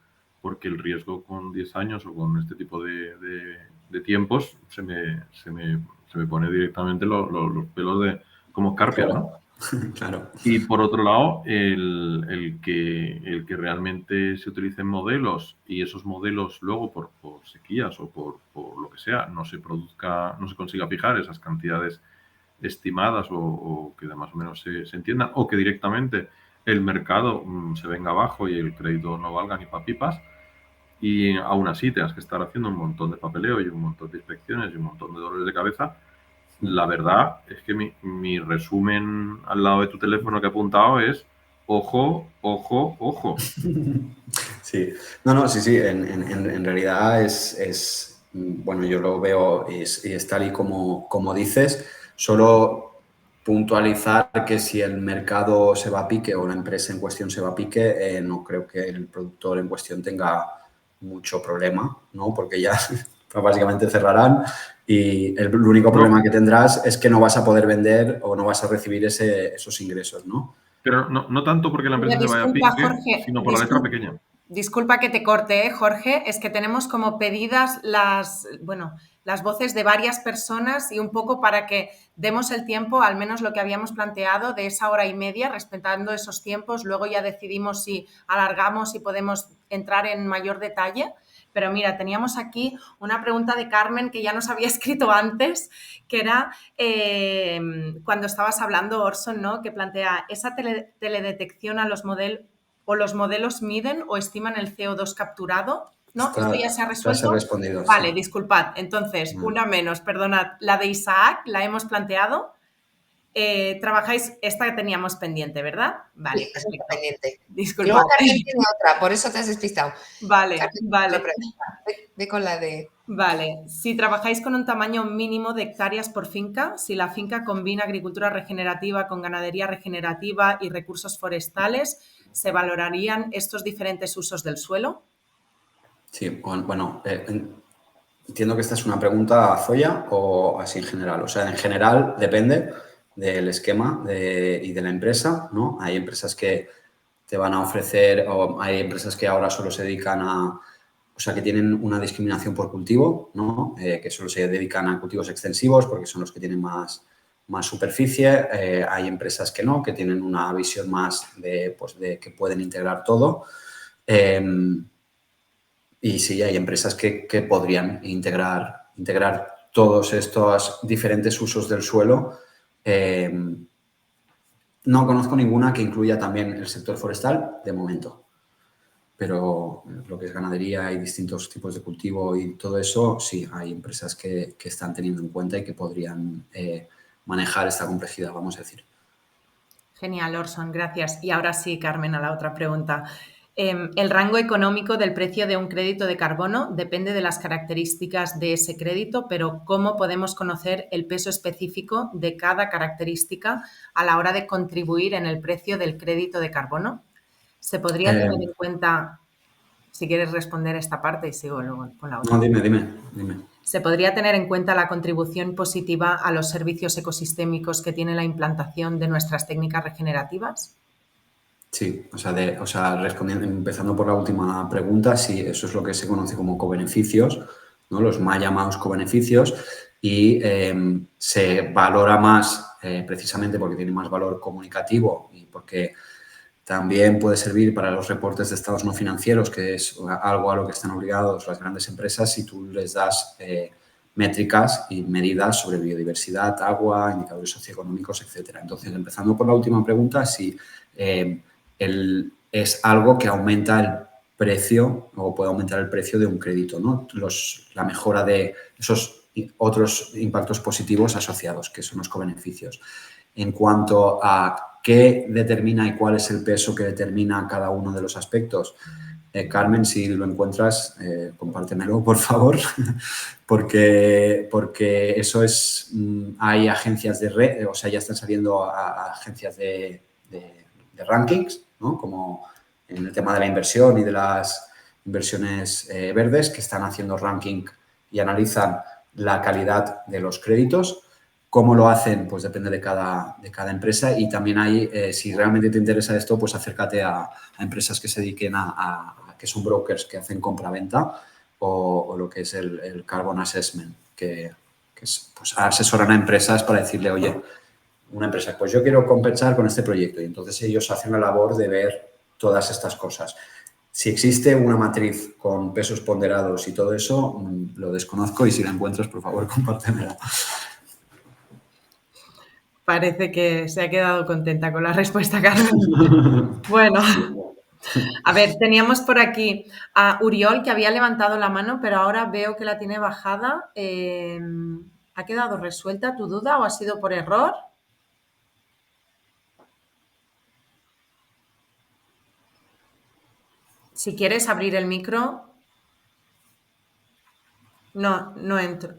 Porque el riesgo con 10 años o con este tipo de tiempos se me pone directamente los pelos como escarpias, ¿no? Claro. Y por otro lado, el que realmente se utilicen modelos y esos modelos luego por sequías o por lo que sea no se consiga fijar esas cantidades estimadas o que más o menos se entiendan, o que directamente el mercado se venga abajo y el crédito no valga ni pa' pipas, y aún así tengas que estar haciendo un montón de papeleo y un montón de inspecciones y un montón de dolores de cabeza. La verdad es que mi resumen al lado de tu teléfono que he apuntado es ojo, ojo, ojo. Sí, sí. En realidad bueno, yo lo veo y es tal y como dices. Solo puntualizar que si el mercado se va a pique o la empresa en cuestión se va a pique, no creo que el productor en cuestión tenga mucho problema, ¿no? Porque ya básicamente cerrarán y el único problema que tendrás es que no vas a poder vender o no vas a recibir esos ingresos, ¿no? Pero no tanto porque la empresa se vaya a pique, sino por la letra pequeña. Disculpa que te corte, Jorge, es que tenemos como pedidas las voces de varias personas y un poco para que demos el tiempo, al menos lo que habíamos planteado, de esa hora y media, respetando esos tiempos. Luego ya decidimos si alargamos y podemos entrar en mayor detalle. Pero mira, teníamos aquí una pregunta de Carmen que ya nos había escrito antes, que era cuando estabas hablando, Orson, ¿no? Que plantea, ¿esa teledetección a los modelos miden o estiman el CO2 capturado? ¿No? ¿Esto ya se ha resuelto? Ya se ha respondido. Vale, sí. Disculpad. Entonces, una menos, perdonad. La de Isaac la hemos planteado. Trabajáis, esta que teníamos pendiente, ¿verdad? Vale, Sí, perfecto. pendiente. Disculpad. Luego Carmen tiene otra, por eso te has despistado. Vale, Carmen, vale. Ve con la de... Vale, si trabajáis con un tamaño mínimo de hectáreas por finca, si la finca combina agricultura regenerativa con ganadería regenerativa y recursos forestales, ¿se valorarían estos diferentes usos del suelo? Sí, bueno, entiendo que esta es una pregunta a Zoya o así en general. O sea, en general depende del esquema y de la empresa, ¿no? Hay empresas que te van a ofrecer, o hay empresas que ahora solo se dedican o sea, que tienen una discriminación por cultivo, ¿no? Que solo se dedican a cultivos extensivos porque son los que tienen más superficie. Hay empresas que no, que tienen una visión más de que pueden integrar todo. Y sí, hay empresas que podrían integrar todos estos diferentes usos del suelo. No conozco ninguna que incluya también el sector forestal de momento. Pero lo que es ganadería y distintos tipos de cultivo y todo eso, sí, hay empresas que están teniendo en cuenta y que podrían manejar esta complejidad, vamos a decir. Genial, Orson, gracias. Y ahora sí, Carmen, a la otra pregunta. El rango económico del precio de un crédito de carbono depende de las características de ese crédito, pero ¿cómo podemos conocer el peso específico de cada característica a la hora de contribuir en el precio del crédito de carbono? ¿Se podría tener en cuenta, si quieres responder esta parte y sigo luego con la otra? No, dime. ¿Se podría tener en cuenta la contribución positiva a los servicios ecosistémicos que tiene la implantación de nuestras técnicas regenerativas? Sí, respondiendo, empezando por la última pregunta, sí, eso es lo que se conoce como cobeneficios, ¿no? Los mal llamados cobeneficios, y se valora más precisamente porque tiene más valor comunicativo y porque También puede servir para los reportes de estados no financieros, que es algo a lo que están obligados las grandes empresas si tú les das métricas y medidas sobre biodiversidad, agua, indicadores socioeconómicos, etc. Entonces, empezando por la última pregunta, si es algo que aumenta el precio o puede aumentar el precio de un crédito, ¿no? La mejora de esos otros impactos positivos asociados, que son los cobeneficios. En cuanto a qué determina y cuál es el peso que determina cada uno de los aspectos, Carmen, si lo encuentras, compártemelo, por favor, porque eso es... hay agencias de red, o sea, ya están saliendo a agencias de rankings, ¿no? Como en el tema de la inversión y de las inversiones verdes, que están haciendo ranking y analizan la calidad de los créditos. ¿Cómo lo hacen? Pues depende de cada empresa y también hay, si realmente te interesa esto, pues acércate a empresas que se dediquen que son brokers que hacen compra-venta o lo que es el Carbon Assessment, que es, pues, asesoran a empresas para decirle, oye, una empresa, pues yo quiero compensar con este proyecto y entonces ellos hacen la labor de ver todas estas cosas. Si existe una matriz con pesos ponderados y todo eso, lo desconozco y si la encuentras, por favor, compártemela. Parece que se ha quedado contenta con la respuesta, Carmen. Bueno, a ver, teníamos por aquí a Uriol, que había levantado la mano, pero ahora veo que la tiene bajada. ¿Ha quedado resuelta tu duda o ha sido por error? Si quieres abrir el micro. No entro.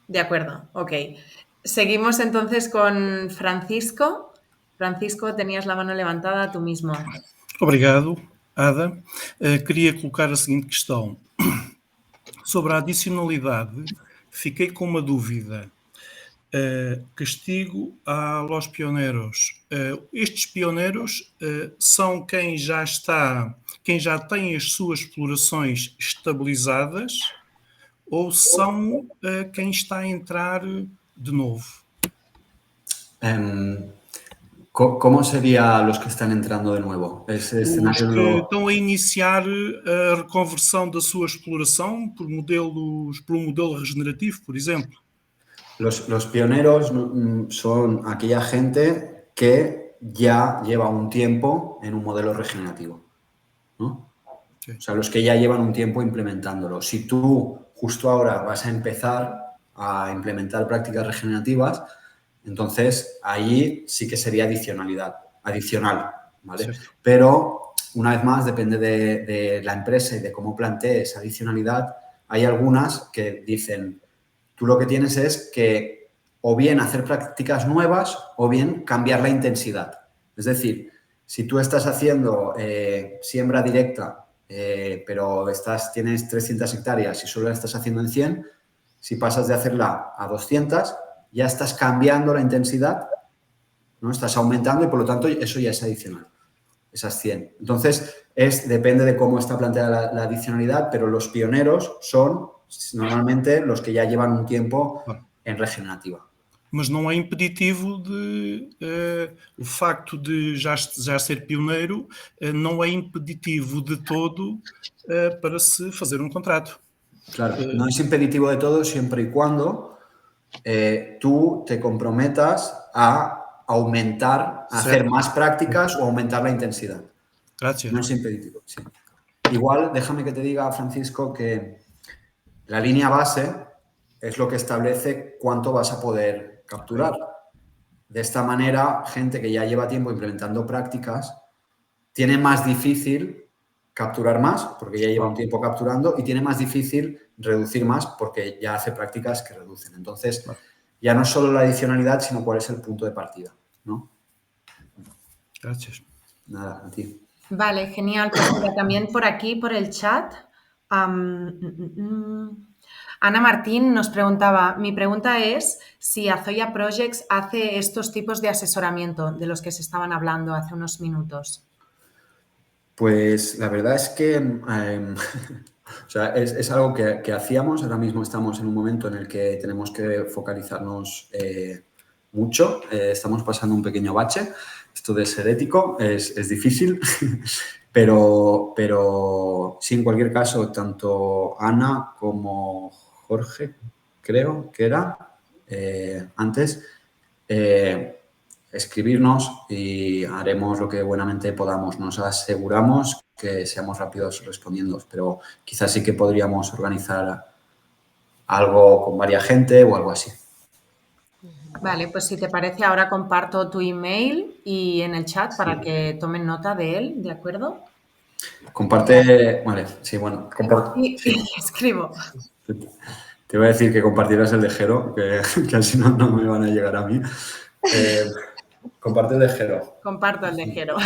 De acuerdo, ok. Seguimos entonces con Francisco. Francisco, tenías la mano levantada tú mismo. Obrigado, Ada. Queria colocar a seguinte questão. Sobre a adicionalidade, fiquei com uma dúvida. Castigo a los pioneiros. Estes pioneiros são quem já tem as suas explorações estabilizadas ou são quem está a entrar de novo? ¿Cómo sería los que están entrando de nuevo? Ese escenario Os que estão a iniciar a reconversão da sua exploração por um modelo regenerativo, por exemplo. Los pioneros son aquella gente que ya lleva un tiempo en un modelo regenerativo, ¿no? Sí. O sea, los que ya llevan un tiempo implementándolo. Si tú justo ahora vas a empezar a implementar prácticas regenerativas, entonces ahí sí que sería adicional, ¿vale? Sí. Pero, una vez más, depende de la empresa y de cómo plantee esa adicionalidad. Hay algunas que dicen, tú lo que tienes es que o bien hacer prácticas nuevas o bien cambiar la intensidad. Es decir, si tú estás haciendo siembra directa, pero tienes 300 hectáreas y solo la estás haciendo en 100, si pasas de hacerla a 200, ya estás cambiando la intensidad, ¿no? Estás aumentando y, por lo tanto, eso ya es adicional, esas 100. Entonces, depende de cómo está planteada la adicionalidad, pero los pioneros son normalmente los que ya llevan un tiempo en regenerativa. Mas não é impeditivo o facto de já ser pioneiro, não é impeditivo de todo para se fazer um contrato. Claro, no es impeditivo de todo siempre y cuando tú te comprometas a aumentar, a hacer más prácticas o aumentar la intensidad. Gracias. No es impeditivo, sí. Igual, déjame que te diga, Francisco, que la línea base es lo que establece cuánto vas a poder capturar. De esta manera, gente que ya lleva tiempo implementando prácticas tiene más difícil capturar más porque ya lleva un tiempo capturando y tiene más difícil reducir más porque ya hace prácticas que reducen. Entonces, ya no es solo la adicionalidad, sino cuál es el punto de partida, ¿no? Gracias. Nada, a ti. Vale, genial. Pues mira, también por aquí, por el chat, Ana Martín nos preguntaba, mi pregunta es si Azoya Projects hace estos tipos de asesoramiento de los que se estaban hablando hace unos minutos. Pues la verdad es que o sea, es algo que hacíamos. Ahora mismo estamos en un momento en el que tenemos que focalizarnos mucho. Estamos pasando un pequeño bache, esto de ser ético es difícil, pero sí, en cualquier caso, tanto Ana como Jorge, creo que era, antes, escribirnos y haremos lo que buenamente podamos. Nos aseguramos que seamos rápidos respondiendo, pero quizás sí que podríamos organizar algo con varias gente o algo así. Vale, pues si te parece, ahora comparto tu email y en el chat para que tomen nota de él, ¿de acuerdo? Comparte, vale, sí, bueno, Sí, escribo. Te voy a decir que compartirás el de Jero, que así no me van a llegar a mí. Comparte el de Jero. Comparto el de Jero.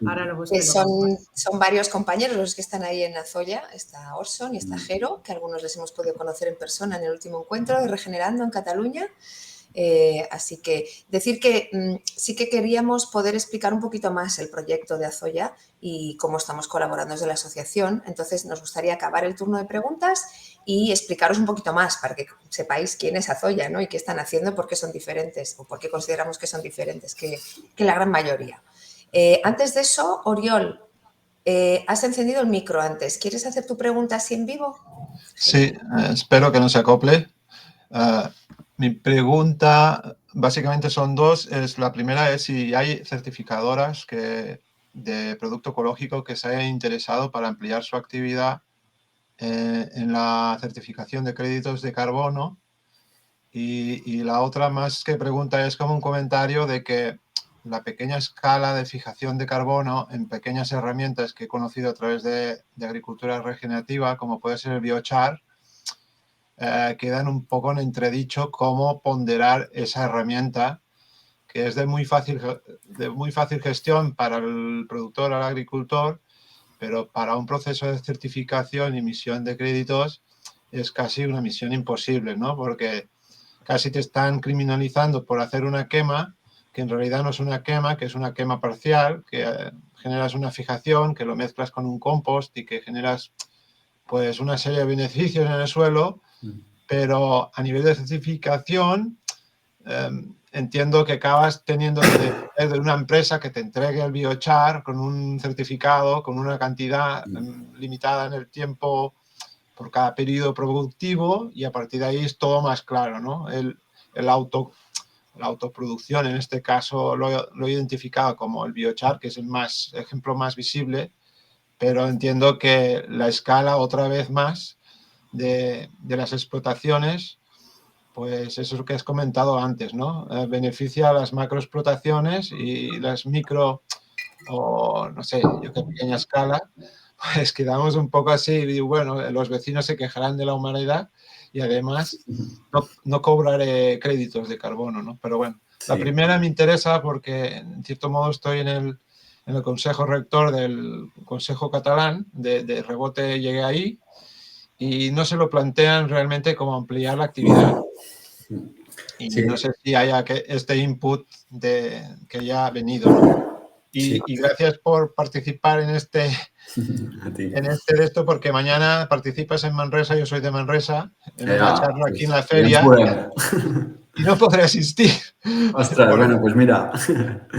Ahora lo busco y lo comparto. Son varios compañeros los que están ahí en Azoya. Está Orson y está Jero, que algunos les hemos podido conocer en persona en el último encuentro de Regenerando en Cataluña. Así que decir que sí que queríamos poder explicar un poquito más el proyecto de Azoya y cómo estamos colaborando desde la asociación. Entonces nos gustaría acabar el turno de preguntas y explicaros un poquito más para que sepáis quién es Azoya, ¿no? Y qué están haciendo, por qué son diferentes o por qué consideramos que son diferentes que la gran mayoría. Antes de eso, Oriol, has encendido el micro antes. ¿Quieres hacer tu pregunta así en vivo? Sí, espero que no se acople. Mi pregunta básicamente son dos. La primera es si hay certificadoras de producto ecológico que se hayan interesado para ampliar su actividad en la certificación de créditos de carbono. Y la otra más que pregunta es como un comentario de que la pequeña escala de fijación de carbono en pequeñas herramientas que he conocido a través de agricultura regenerativa, como puede ser el biochar, quedan un poco en entredicho cómo ponderar esa herramienta, que es de muy fácil gestión para el productor o el agricultor, pero para un proceso de certificación y emisión de créditos es casi una misión imposible, ¿no? Porque casi te están criminalizando por hacer una quema, que en realidad no es una quema, que es una quema parcial, que generas una fijación, que lo mezclas con un compost y que generas pues una serie de beneficios en el suelo, pero a nivel de certificación entiendo que acabas teniendo que depender de una empresa que te entregue el biochar con un certificado, con una cantidad limitada en el tiempo por cada periodo productivo, y a partir de ahí es todo más claro, ¿no? La autoproducción, en este caso lo he identificado como el biochar, que es el ejemplo más visible, pero entiendo que la escala otra vez más de las explotaciones, pues eso es lo que has comentado antes, ¿no? Beneficia a las macroexplotaciones y las micro, o no sé, yo qué pequeña escala, pues quedamos un poco así, y bueno, los vecinos se quejarán de la humanidad y además no cobraré créditos de carbono, ¿no? Pero bueno, sí. La primera me interesa porque en cierto modo estoy en el Consejo Rector del Consejo Catalán, de rebote llegué ahí, y no se lo plantean realmente como ampliar la actividad. Y sí, no sé si haya este input que ya ha venido, ¿no? Y gracias por participar en este de esto, porque mañana participas en Manresa, yo soy de Manresa, en una charla aquí en la feria, y no podré asistir. Ostras, bueno, pues mira.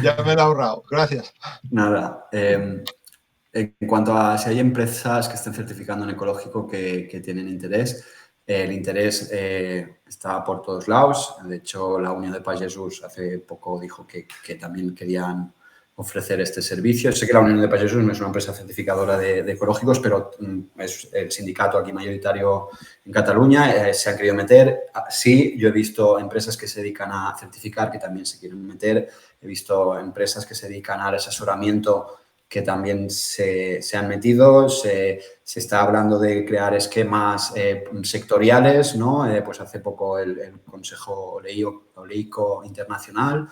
Ya me lo he ahorrado, gracias. Nada. En cuanto a si hay empresas que estén certificando en ecológico que tienen interés, el interés está por todos lados. De hecho, la Unión de Pagesos hace poco dijo que también querían ofrecer este servicio. Sé que la Unión de Pagesos no es una empresa certificadora de ecológicos, pero es el sindicato aquí mayoritario en Cataluña. Se han querido meter. Sí, yo he visto empresas que se dedican a certificar que también se quieren meter. He visto empresas que se dedican al asesoramiento que también se han metido. Se está hablando de crear esquemas sectoriales, ¿no? Pues hace poco el Consejo Oleico Internacional.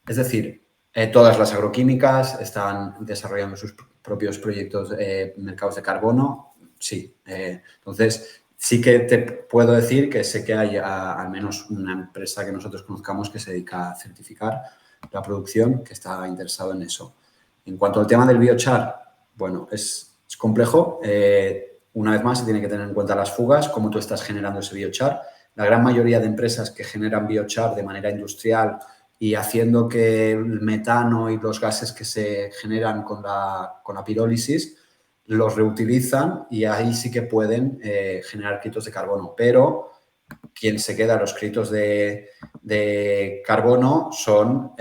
Es decir, todas las agroquímicas están desarrollando sus propios proyectos mercados de carbono. Sí. Entonces, sí que te puedo decir que sé que hay al menos una empresa que nosotros conozcamos que se dedica a certificar la producción, que está interesado en eso. En cuanto al tema del biochar, bueno, es complejo. Una vez más, se tiene que tener en cuenta las fugas, cómo tú estás generando ese biochar. La gran mayoría de empresas que generan biochar de manera industrial y haciendo que el metano y los gases que se generan con la pirólisis los reutilizan y ahí sí que pueden generar créditos de carbono. Pero quien se queda los créditos de carbono son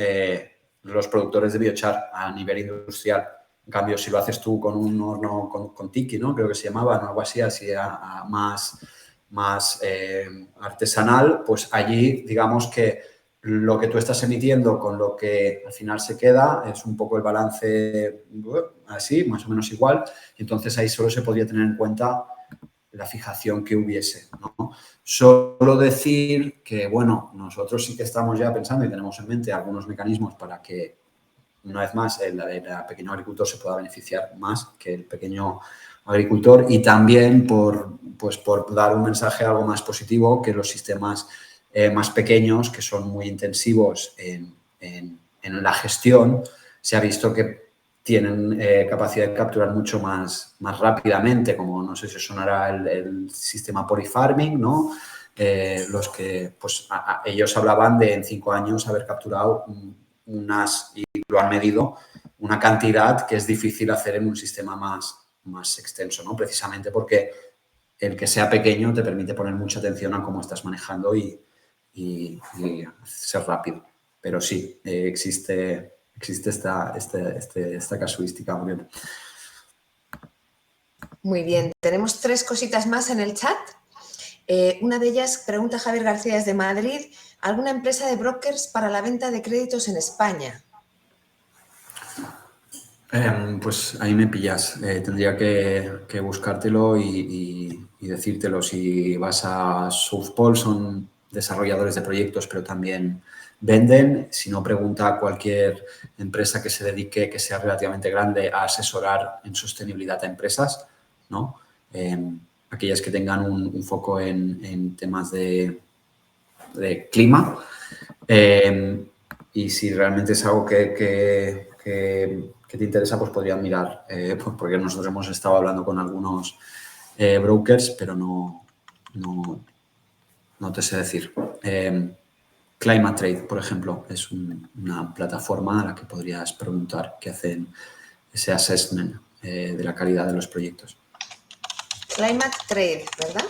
los productores de biochar a nivel industrial. En cambio, si lo haces tú con un horno con tiki, ¿no? Creo que se llamaba, ¿no? Algo así más artesanal, pues allí digamos que lo que tú estás emitiendo con lo que al final se queda es un poco el balance así, más o menos igual. Entonces ahí solo se podría tener en cuenta la fijación que hubiese, ¿no? Solo decir que, bueno, nosotros sí que estamos ya pensando y tenemos en mente algunos mecanismos para que, una vez más, el pequeño agricultor se pueda beneficiar más que el pequeño agricultor y también por dar un mensaje algo más positivo, que los sistemas más pequeños, que son muy intensivos en la gestión, se ha visto que tienen capacidad de capturar mucho más rápidamente, como no sé si sonará el sistema Polyfarming, ¿no? Los que, pues, ellos hablaban de en 5 años haber capturado y lo han medido, una cantidad que es difícil hacer en un sistema más extenso, ¿no? Precisamente porque el que sea pequeño te permite poner mucha atención a cómo estás manejando y ser rápido. Pero sí, existe esta casuística. Muy bien. Muy bien. Tenemos 3 cositas más en el chat. Una de ellas, pregunta Javier García desde Madrid, ¿alguna empresa de brokers para la venta de créditos en España? Pues ahí me pillas. Tendría que buscártelo y decírtelo. Si vas a Southpol, son desarrolladores de proyectos, pero también venden. Si no, pregunta a cualquier empresa que se dedique, que sea relativamente grande, a asesorar en sostenibilidad a empresas, ¿no? Aquellas que tengan un foco en temas de clima. Y si realmente es algo que te interesa, pues podrían mirar, porque nosotros hemos estado hablando con algunos brokers, pero no te sé decir. Climate Trade, por ejemplo, es una plataforma a la que podrías preguntar, que hacen ese assessment de la calidad de los proyectos. Climate Trade, ¿verdad?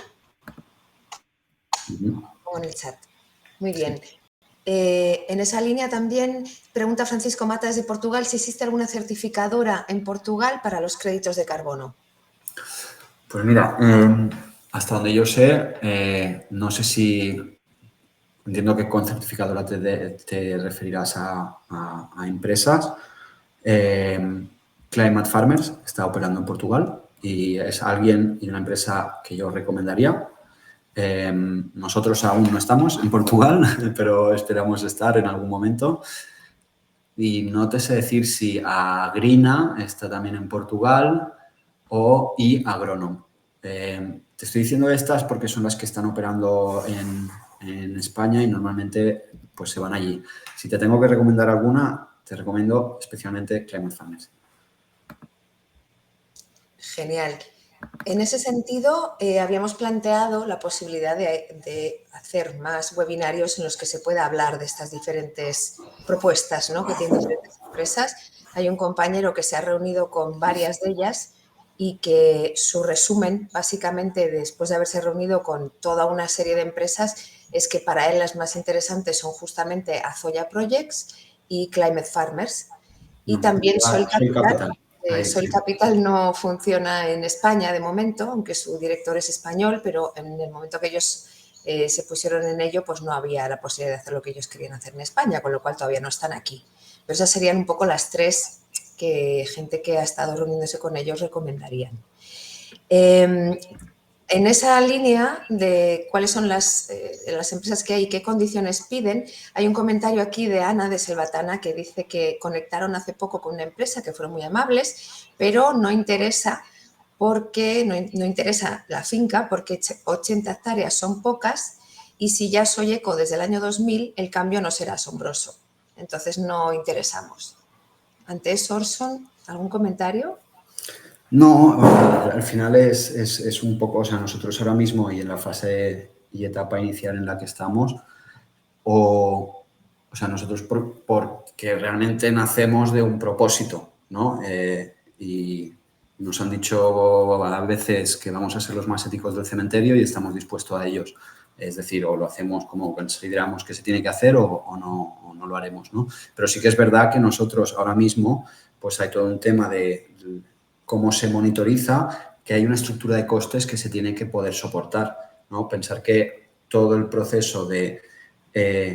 Uh-huh. O en el chat. Muy bien. En esa línea también pregunta Francisco Matas de Portugal si existe alguna certificadora en Portugal para los créditos de carbono. Pues mira, hasta donde yo sé, no sé si... Entiendo que con certificadora te referirás a empresas. Climate Farmers está operando en Portugal y es alguien y una empresa que yo recomendaría. Nosotros aún no estamos en Portugal, pero esperamos estar en algún momento. Y no te sé decir si Agrina está también en Portugal y Agronom. Te estoy diciendo estas porque son las que están operando en España y normalmente pues se van allí. Si te tengo que recomendar alguna, te recomiendo especialmente Climate Farmers. Genial. En ese sentido, habíamos planteado la posibilidad de hacer más webinarios en los que se pueda hablar de estas diferentes propuestas, ¿no?, que tienen diferentes empresas. Hay un compañero que se ha reunido con varias de ellas y que su resumen, básicamente, después de haberse reunido con toda una serie de empresas, es que para él las más interesantes son justamente Azoya Projects y Climate Farmers. Y también Sol Capital. Sol Capital no funciona en España de momento, aunque su director es español, pero en el momento que ellos se pusieron en ello, pues no había la posibilidad de hacer lo que ellos querían hacer en España, con lo cual todavía no están aquí. Pero esas serían un poco las 3 que gente que ha estado reuniéndose con ellos recomendarían. En esa línea de cuáles son las empresas que hay y qué condiciones piden, hay un comentario aquí de Ana de Selvatana que dice que conectaron hace poco con una empresa que fueron muy amables, pero no interesa la finca porque 80 hectáreas son pocas y si ya soy eco desde el año 2000, el cambio no será asombroso. Entonces no interesamos. Ante eso, Orson, ¿algún comentario? No, al final es un poco, o sea, nosotros ahora mismo y en la fase y etapa inicial en la que estamos, o O sea, nosotros porque realmente nacemos de un propósito, ¿no? Y nos han dicho a veces que vamos a ser los más éticos del cementerio y estamos dispuestos a ellos. Es decir, o lo hacemos como consideramos que se tiene que hacer o no lo haremos, ¿no? Pero sí que es verdad que nosotros ahora mismo pues hay todo un tema de cómo se monitoriza, que hay una estructura de costes que se tiene que poder soportar, ¿no? Pensar que todo el proceso de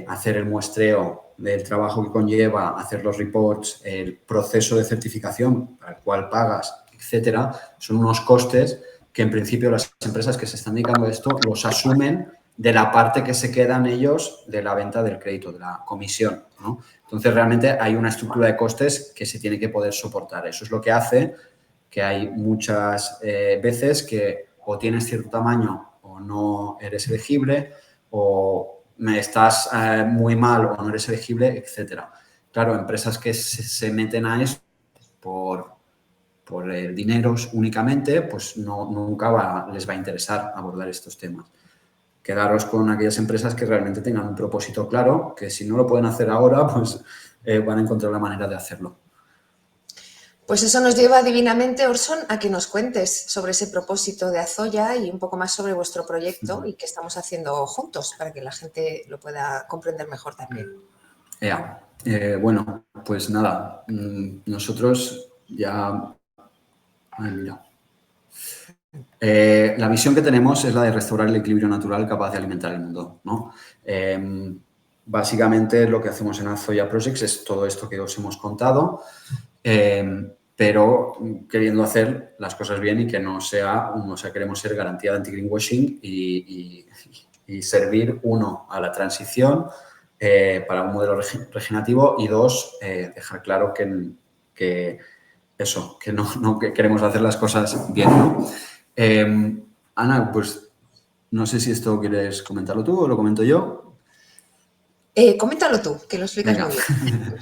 hacer el muestreo del trabajo que conlleva, hacer los reports, el proceso de certificación al cual pagas, etcétera, son unos costes que en principio las empresas que se están dedicando a esto los asumen de la parte que se quedan ellos de la venta del crédito, de la comisión, ¿no? Entonces, realmente hay una estructura de costes que se tiene que poder soportar. Eso es lo que hace que hay muchas veces que o tienes cierto tamaño o no eres elegible o estás muy mal o no eres elegible, etcétera. Claro, empresas que se meten a eso por el dinero únicamente, pues nunca les va a interesar abordar estos temas. Quedaros con aquellas empresas que realmente tengan un propósito claro, que si no lo pueden hacer ahora, pues van a encontrar la manera de hacerlo. Pues eso nos lleva divinamente, Orson, a que nos cuentes sobre ese propósito de Azoya y un poco más sobre vuestro proyecto y qué estamos haciendo juntos para que la gente lo pueda comprender mejor también. Bueno, pues nada, nosotros ya... Ay, mira. La visión que tenemos es la de restaurar el equilibrio natural capaz de alimentar el mundo, ¿no? Básicamente lo que hacemos en Azoya Projects es todo esto que os hemos contado, pero queriendo hacer las cosas bien y que no sea, o sea, queremos ser garantía de anti-greenwashing y servir, uno, a la transición para un modelo regenerativo y dos, dejar claro que queremos hacer las cosas bien, ¿no? Ana, pues no sé si esto quieres comentarlo tú o lo comento yo. Coméntalo tú, que lo explicas muy bien.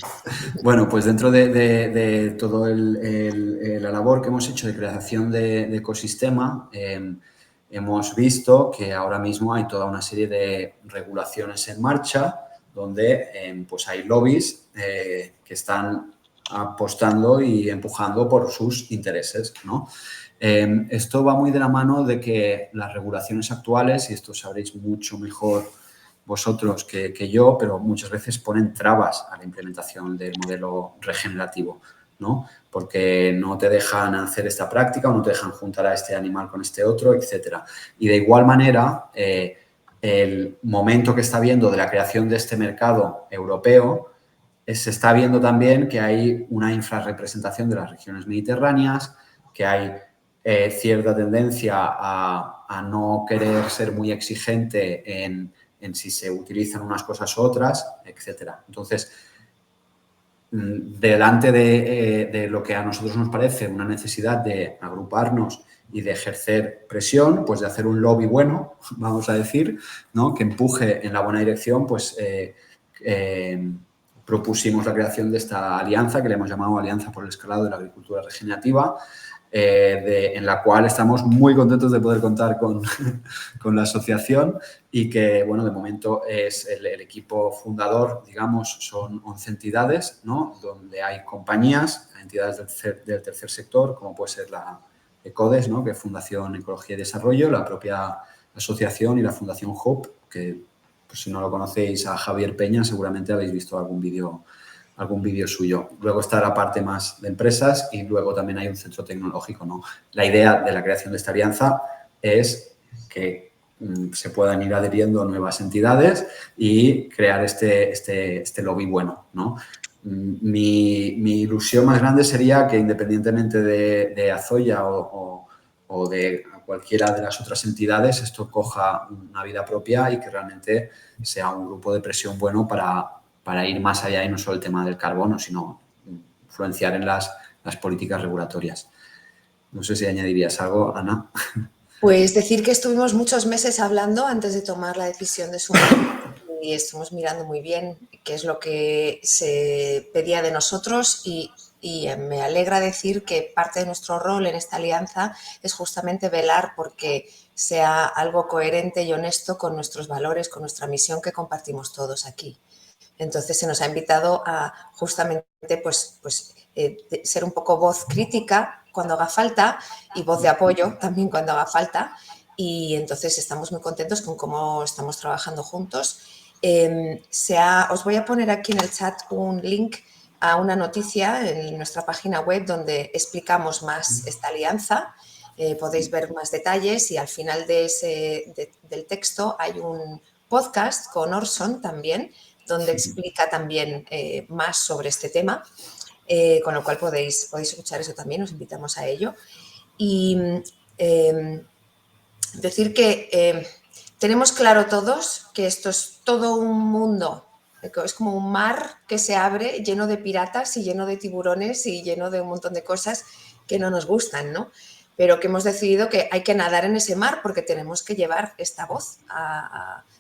Bueno, pues dentro de toda la labor que hemos hecho de creación de ecosistema, hemos visto que ahora mismo hay toda una serie de regulaciones en marcha donde pues hay lobbies que están apostando y empujando por sus intereses, ¿no? Esto va muy de la mano de que las regulaciones actuales, y esto sabréis mucho mejor vosotros que yo, pero muchas veces ponen trabas a la implementación del modelo regenerativo, ¿no? Porque no te dejan hacer esta práctica o no te dejan juntar a este animal con este otro, etcétera. Y de igual manera, el momento que está viendo de la creación de este mercado europeo, se está viendo también que hay una infrarrepresentación de las regiones mediterráneas, que hay cierta tendencia a no querer ser muy exigente en si se utilizan unas cosas u otras, etcétera. Entonces, delante de lo que a nosotros nos parece una necesidad de agruparnos y de ejercer presión, pues de hacer un lobby bueno, vamos a decir, ¿no? Que empuje en la buena dirección, pues propusimos la creación de esta alianza que le hemos llamado Alianza por el Escalado de la Agricultura Regenerativa, en la cual estamos muy contentos de poder contar con la asociación y que, bueno, de momento es el equipo fundador, digamos, son 11 entidades, ¿no? Donde hay compañías, entidades del tercer sector, como puede ser la ECODES, ¿no? Que es Fundación Ecología y Desarrollo, la propia asociación y la Fundación HOPE, que pues, si no lo conocéis a Javier Peña, seguramente habéis visto algún vídeo suyo. Luego está la parte más de empresas y luego también hay un centro tecnológico, ¿no? La idea de la creación de esta alianza es que se puedan ir adhiriendo nuevas entidades y crear este lobby bueno, ¿no? Mi ilusión más grande sería que independientemente de Azoya o de cualquiera de las otras entidades, esto coja una vida propia y que realmente sea un grupo de presión bueno para ir más allá y no solo el tema del carbono, sino influenciar en las políticas regulatorias. No sé si añadirías algo, Ana. Pues decir que estuvimos muchos meses hablando antes de tomar la decisión de sumar y estamos mirando muy bien qué es lo que se pedía de nosotros y me alegra decir que parte de nuestro rol en esta alianza es justamente velar porque sea algo coherente y honesto con nuestros valores, con nuestra misión que compartimos todos aquí. Entonces se nos ha invitado a justamente ser un poco voz crítica cuando haga falta y voz de apoyo también cuando haga falta. Y entonces estamos muy contentos con cómo estamos trabajando juntos. Os voy a poner aquí en el chat un link a una noticia en nuestra página web donde explicamos más esta alianza. Podéis ver más detalles y al final del texto hay un podcast con Orson también, donde explica también más sobre este tema, con lo cual podéis escuchar eso también, os invitamos a ello. Y decir que tenemos claro todos que esto es todo un mundo, es como un mar que se abre lleno de piratas y lleno de tiburones y lleno de un montón de cosas que no nos gustan, ¿no? Pero que hemos decidido que hay que nadar en ese mar porque tenemos que llevar esta voz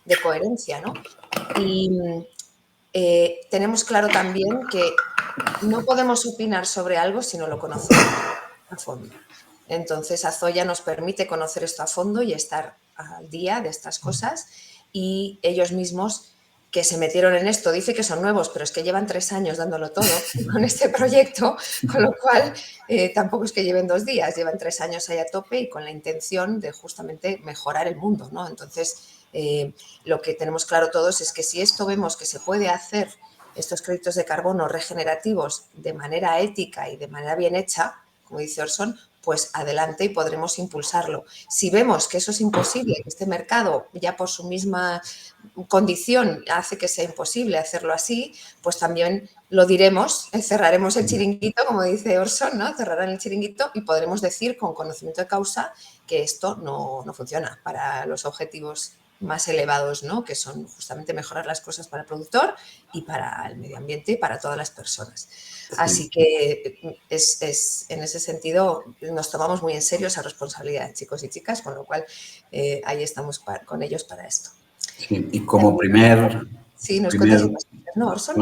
de coherencia, ¿no? Y tenemos claro también que no podemos opinar sobre algo si no lo conocemos a fondo. Entonces, Azoya nos permite conocer esto a fondo y estar al día de estas cosas, y ellos mismos que se metieron en esto, dice que son nuevos, pero es que llevan 3 años dándolo todo con este proyecto, con lo cual tampoco es que lleven 2 días, llevan 3 años ahí a tope y con la intención de justamente mejorar el mundo, ¿no? Entonces, lo que tenemos claro todos es que si esto vemos que se puede hacer, estos créditos de carbono regenerativos de manera ética y de manera bien hecha, como dice Orson, pues adelante y podremos impulsarlo. Si vemos que eso es imposible, que este mercado ya por su misma condición hace que sea imposible hacerlo así, pues también lo diremos, cerraremos el chiringuito, como dice Orson, ¿no? Cerrarán el chiringuito y podremos decir con conocimiento de causa que esto no funciona para los objetivos más elevados, ¿no? Que son justamente mejorar las cosas para el productor y para el medio ambiente y para todas las personas. Sí. Así que en ese sentido nos tomamos muy en serio esa responsabilidad, chicos y chicas, con lo cual ahí estamos con ellos para esto. Sí, y como primer... Sí, nos cuentas un poquito, ¿no, Orson?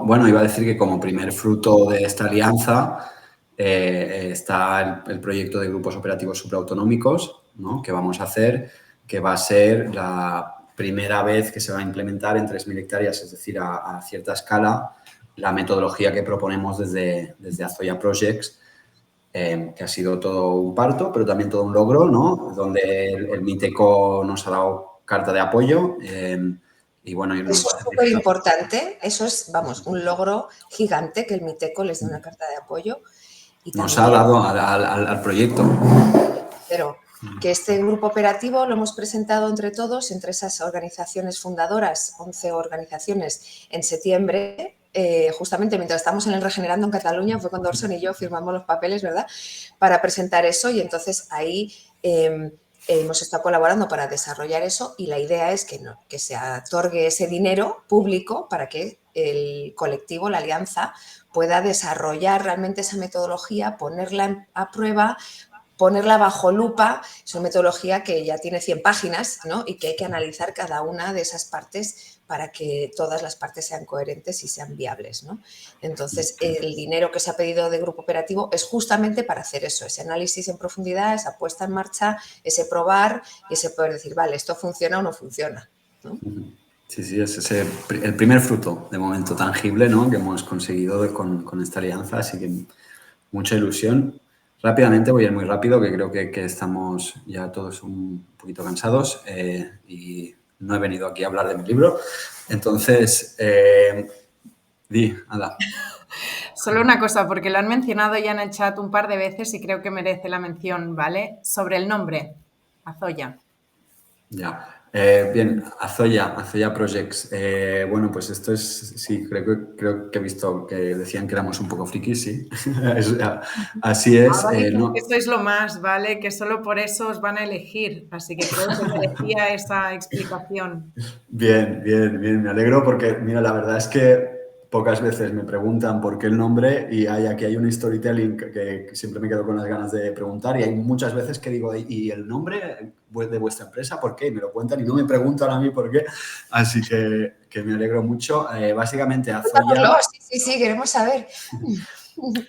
Bueno, iba a decir que como primer fruto de esta alianza está el proyecto de grupos operativos supraautonómicos, ¿no? Que vamos a hacer, que va a ser la primera vez que se va a implementar en 3.000 hectáreas, es decir, a cierta escala, la metodología que proponemos desde Azoya Projects, que ha sido todo un parto, pero también todo un logro, ¿no? Donde el MITECO nos ha dado carta de apoyo. Y bueno, eso es súper importante, eso es, vamos, un logro gigante que el MITECO les dé una carta de apoyo. Y nos ha dado al proyecto. Pero que este grupo operativo lo hemos presentado entre todos, entre esas organizaciones fundadoras, 11 organizaciones, en septiembre, justamente mientras estamos en el Regenerando en Cataluña, fue cuando Orson y yo firmamos los papeles, ¿verdad?, para presentar eso, y entonces ahí hemos estado colaborando para desarrollar eso, y la idea es que se otorgue ese dinero público para que el colectivo, la alianza, pueda desarrollar realmente esa metodología, ponerla a prueba, ponerla bajo lupa. Es una metodología que ya tiene 100 páginas, ¿no? Y que hay que analizar cada una de esas partes para que todas las partes sean coherentes y sean viables, ¿no? Entonces, el dinero que se ha pedido de grupo operativo es justamente para hacer eso, ese análisis en profundidad, esa puesta en marcha, ese probar y ese poder decir, vale, esto funciona o no funciona, ¿no? Sí, es el primer fruto, de momento tangible, ¿no?, que hemos conseguido con esta alianza, así que mucha ilusión. Rápidamente, voy a ir muy rápido, que creo que estamos ya todos un poquito cansados y no he venido aquí a hablar de mi libro. Entonces, Ada. Solo una cosa, porque lo han mencionado ya en el chat un par de veces y creo que merece la mención, ¿vale? Sobre el nombre, Azoya. Ya. Bien, Azoya Projects. Bueno, pues esto es, sí, creo que he visto que decían que éramos un poco frikis, sí. Así es. No. Que sois lo más, ¿vale? Que solo por eso os van a elegir. Así que creo que merecía esa explicación. Bien, me alegro porque, mira, la verdad es que pocas veces me preguntan por qué el nombre y aquí hay un storytelling que siempre me quedo con las ganas de preguntar, y hay muchas veces que digo, ¿y el nombre de vuestra empresa por qué? Y me lo cuentan y no me preguntan a mí por qué, así que me alegro mucho. Básicamente, Azoya... Sí, queremos saber.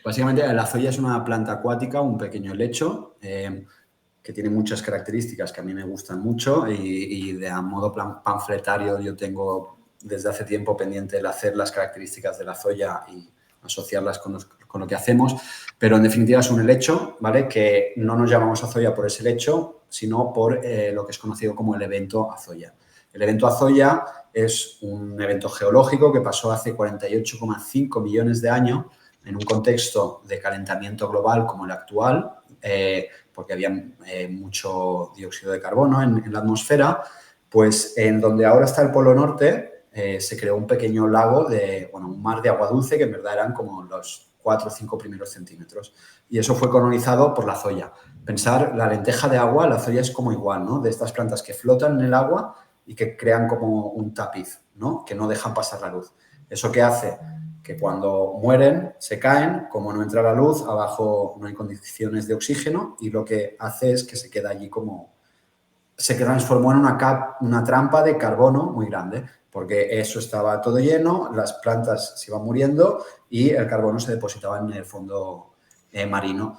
Básicamente, la Azoya es una planta acuática, un pequeño helecho, que tiene muchas características que a mí me gustan mucho y de a modo panfletario yo tengo desde hace tiempo pendiente el hacer las características de la zoya y asociarlas con lo que hacemos, pero en definitiva es un helecho, ¿vale? Que no nos llamamos Azoya por ese helecho, sino por lo que es conocido como el evento Azoya. El evento Azoya es un evento geológico que pasó hace 48,5 millones de años en un contexto de calentamiento global como el actual, porque había mucho dióxido de carbono en la atmósfera, pues en donde ahora está el Polo Norte, se creó un pequeño lago, un mar de agua dulce, que en verdad eran como los 4 o 5 primeros centímetros. Y eso fue colonizado por la zoya. Pensar, la lenteja de agua, la zoya es como igual, ¿no? De estas plantas que flotan en el agua y que crean como un tapiz, ¿no? Que no dejan pasar la luz. ¿Eso qué hace? Que cuando mueren, se caen, como no entra la luz, abajo no hay condiciones de oxígeno y lo que hace es que se queda allí como... Se transformó en una trampa de carbono muy grande, porque eso estaba todo lleno, las plantas se iban muriendo y el carbono se depositaba en el fondo marino.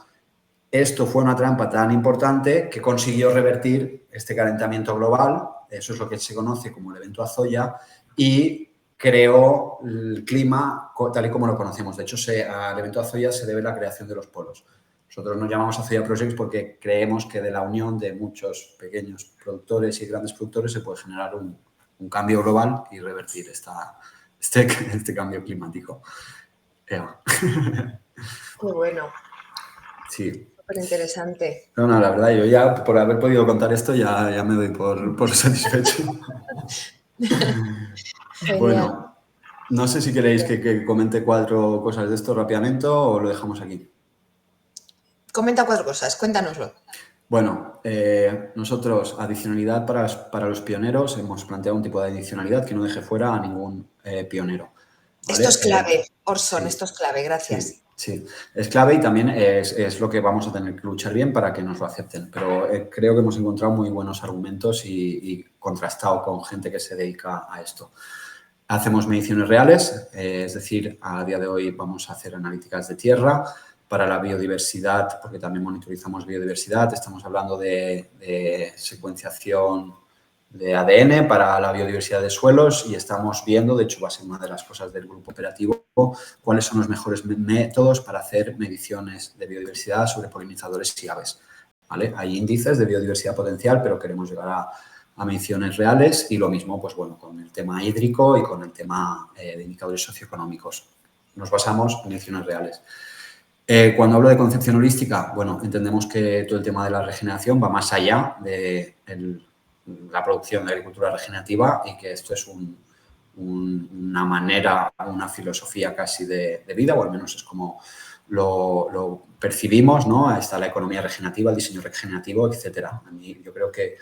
Esto fue una trampa tan importante que consiguió revertir este calentamiento global, eso es lo que se conoce como el evento Azoya, y creó el clima tal y como lo conocemos. De hecho, al evento Azoya se debe la creación de los polos. Nosotros nos llamamos Azoya Projects porque creemos que de la unión de muchos pequeños productores y grandes productores se puede generar un cambio global y revertir este cambio climático. Eva. Muy bueno. Sí. Súper interesante. No, la verdad, yo ya por haber podido contar esto ya me doy por satisfecho. Bueno, no sé si queréis que comente 4 cosas de esto rápidamente o lo dejamos aquí. Comenta 4 cosas, cuéntanoslo. Bueno, nosotros, adicionalidad para los pioneros, hemos planteado un tipo de adicionalidad que no deje fuera a ningún pionero. ¿Vale? Esto es clave, Orson, sí, esto es clave, gracias. Sí, es clave y también es lo que vamos a tener que luchar bien para que nos lo acepten. Pero creo que hemos encontrado muy buenos argumentos y contrastado con gente que se dedica a esto. Hacemos mediciones reales, es decir, a día de hoy vamos a hacer analíticas de tierra para la biodiversidad, porque también monitorizamos biodiversidad. Estamos hablando de secuenciación de ADN para la biodiversidad de suelos y estamos viendo, de hecho va a ser una de las cosas del grupo operativo, cuáles son los mejores métodos para hacer mediciones de biodiversidad sobre polinizadores y aves. ¿Vale? Hay índices de biodiversidad potencial, pero queremos llegar a mediciones reales y lo mismo, pues bueno, con el tema hídrico y con el tema de indicadores socioeconómicos. Nos basamos en mediciones reales. Cuando hablo de concepción holística, bueno, entendemos que todo el tema de la regeneración va más allá de la producción de agricultura regenerativa y que esto es una manera, una filosofía casi de vida, o al menos es como lo percibimos, ¿no? Está la economía regenerativa, el diseño regenerativo, etcétera. A mí, yo creo que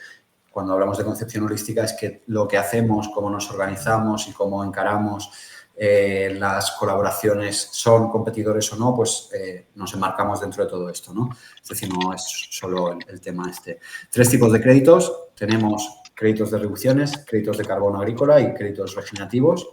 cuando hablamos de concepción holística es que lo que hacemos, cómo nos organizamos y cómo encaramos las colaboraciones, son competidores o no, pues nos enmarcamos dentro de todo esto, ¿no? Es decir, no es solo el tema este. 3 tipos de créditos. Tenemos créditos de reducciones, créditos de carbono agrícola y créditos regenerativos.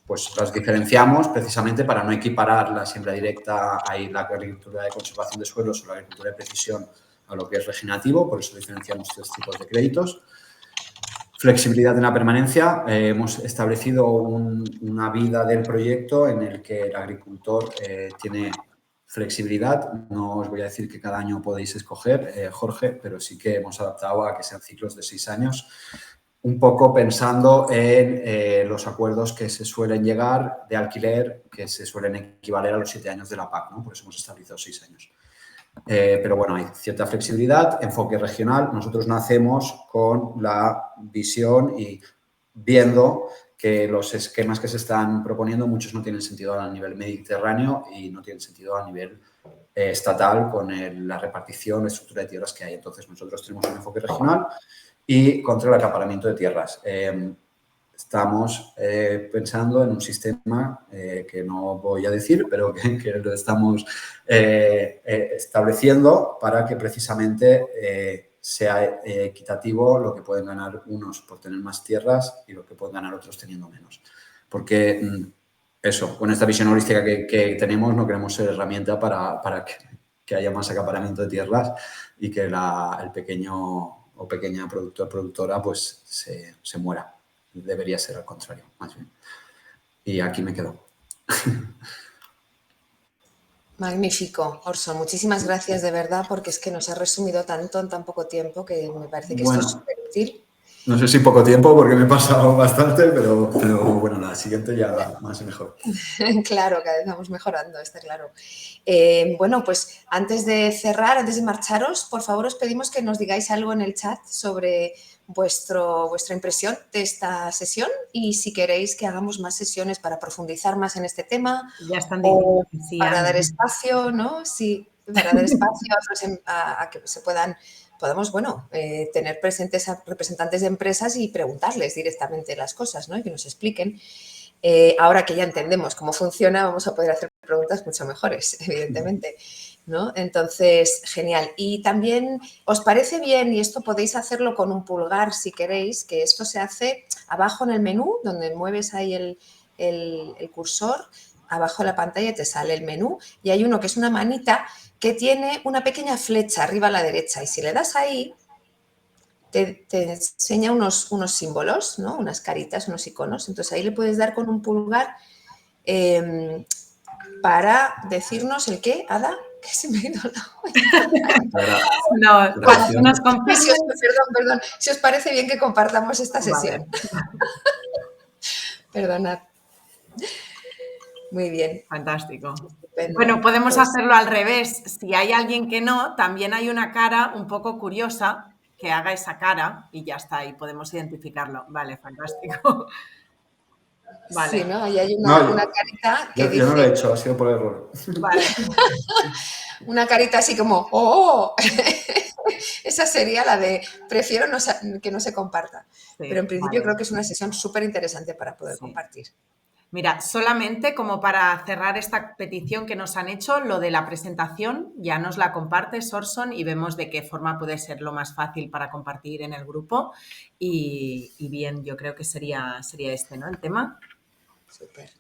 Pues las diferenciamos precisamente para no equiparar la siembra directa a la agricultura de conservación de suelos o la agricultura de precisión a lo que es regenerativo, por eso diferenciamos 3 tipos de créditos. Flexibilidad en la permanencia. Hemos establecido una vida del proyecto en el que el agricultor tiene flexibilidad. No os voy a decir que cada año podéis escoger, Jorge, pero sí que hemos adaptado a que sean ciclos de 6 años, un poco pensando en los acuerdos que se suelen llegar de alquiler, que se suelen equivaler a los 7 años de la PAC, ¿no? Por eso hemos establecido 6 años. Pero bueno, hay cierta flexibilidad, enfoque regional. Nosotros nacemos con la visión y viendo que los esquemas que se están proponiendo, muchos no tienen sentido a nivel mediterráneo y no tienen sentido a nivel estatal con la repartición, la estructura de tierras que hay. Entonces, nosotros tenemos un enfoque regional y contra el acaparamiento de tierras. Estamos pensando en un sistema que no voy a decir, pero que lo estamos estableciendo para que precisamente sea equitativo lo que pueden ganar unos por tener más tierras y lo que pueden ganar otros teniendo menos. Porque eso, con esta visión holística que tenemos, no queremos ser herramienta para que haya más acaparamiento de tierras y que el pequeño o pequeña productora pues se muera. Debería ser al contrario, más bien. Y aquí me quedo. Magnífico, Orson. Muchísimas gracias de verdad, porque es que nos has resumido tanto en tan poco tiempo que me parece que esto es súper útil. No sé si poco tiempo porque me he pasado bastante, pero bueno, la siguiente ya más y mejor. Claro, cada vez vamos mejorando, está claro. Bueno, pues antes de cerrar, antes de marcharos, por favor os pedimos que nos digáis algo en el chat sobre vuestra impresión de esta sesión y si queréis que hagamos más sesiones para profundizar más en este tema Ya están o diciendo que sí, para Ana. dar espacio, ¿no? Sí, para dar espacio a que se podamos, bueno, tener presentes a representantes de empresas y preguntarles directamente las cosas, ¿no? Y que nos expliquen. Ahora que ya entendemos cómo funciona, vamos a poder hacer preguntas mucho mejores, evidentemente, ¿no? Entonces, genial. Y también, ¿os parece bien, y esto podéis hacerlo con un pulgar si queréis, que esto se hace abajo en el menú, donde mueves ahí el cursor, abajo de la pantalla te sale el menú y hay uno que es una manita que tiene una pequeña flecha arriba a la derecha y si le das ahí, te enseña unos símbolos, ¿no? Unas caritas, unos iconos. Entonces ahí le puedes dar con un pulgar para decirnos el qué, Ada, que se me ha ido No, cuando nos confirmen... Perdón. Si os parece bien que compartamos esta sesión. Vale. Perdonad. Muy bien. Fantástico. Estupendo. Bueno, podemos pues hacerlo al revés. Si hay alguien que no, también hay una cara un poco curiosa que haga esa cara y ya está, y podemos identificarlo. Vale, fantástico. Vale. Sí, ¿no? Ahí hay una carita que dice... Yo no lo he hecho, ha sido por error. Vale. Una carita así como, ¡oh! Esa sería la de prefiero que no se comparta. Sí, pero en principio creo que es una sesión súper interesante para poder compartir. Mira, solamente como para cerrar esta petición que nos han hecho, lo de la presentación, ya nos la compartes, Orson, y vemos de qué forma puede ser lo más fácil para compartir en el grupo. Y bien, yo creo que sería este, ¿no? El tema. Súper.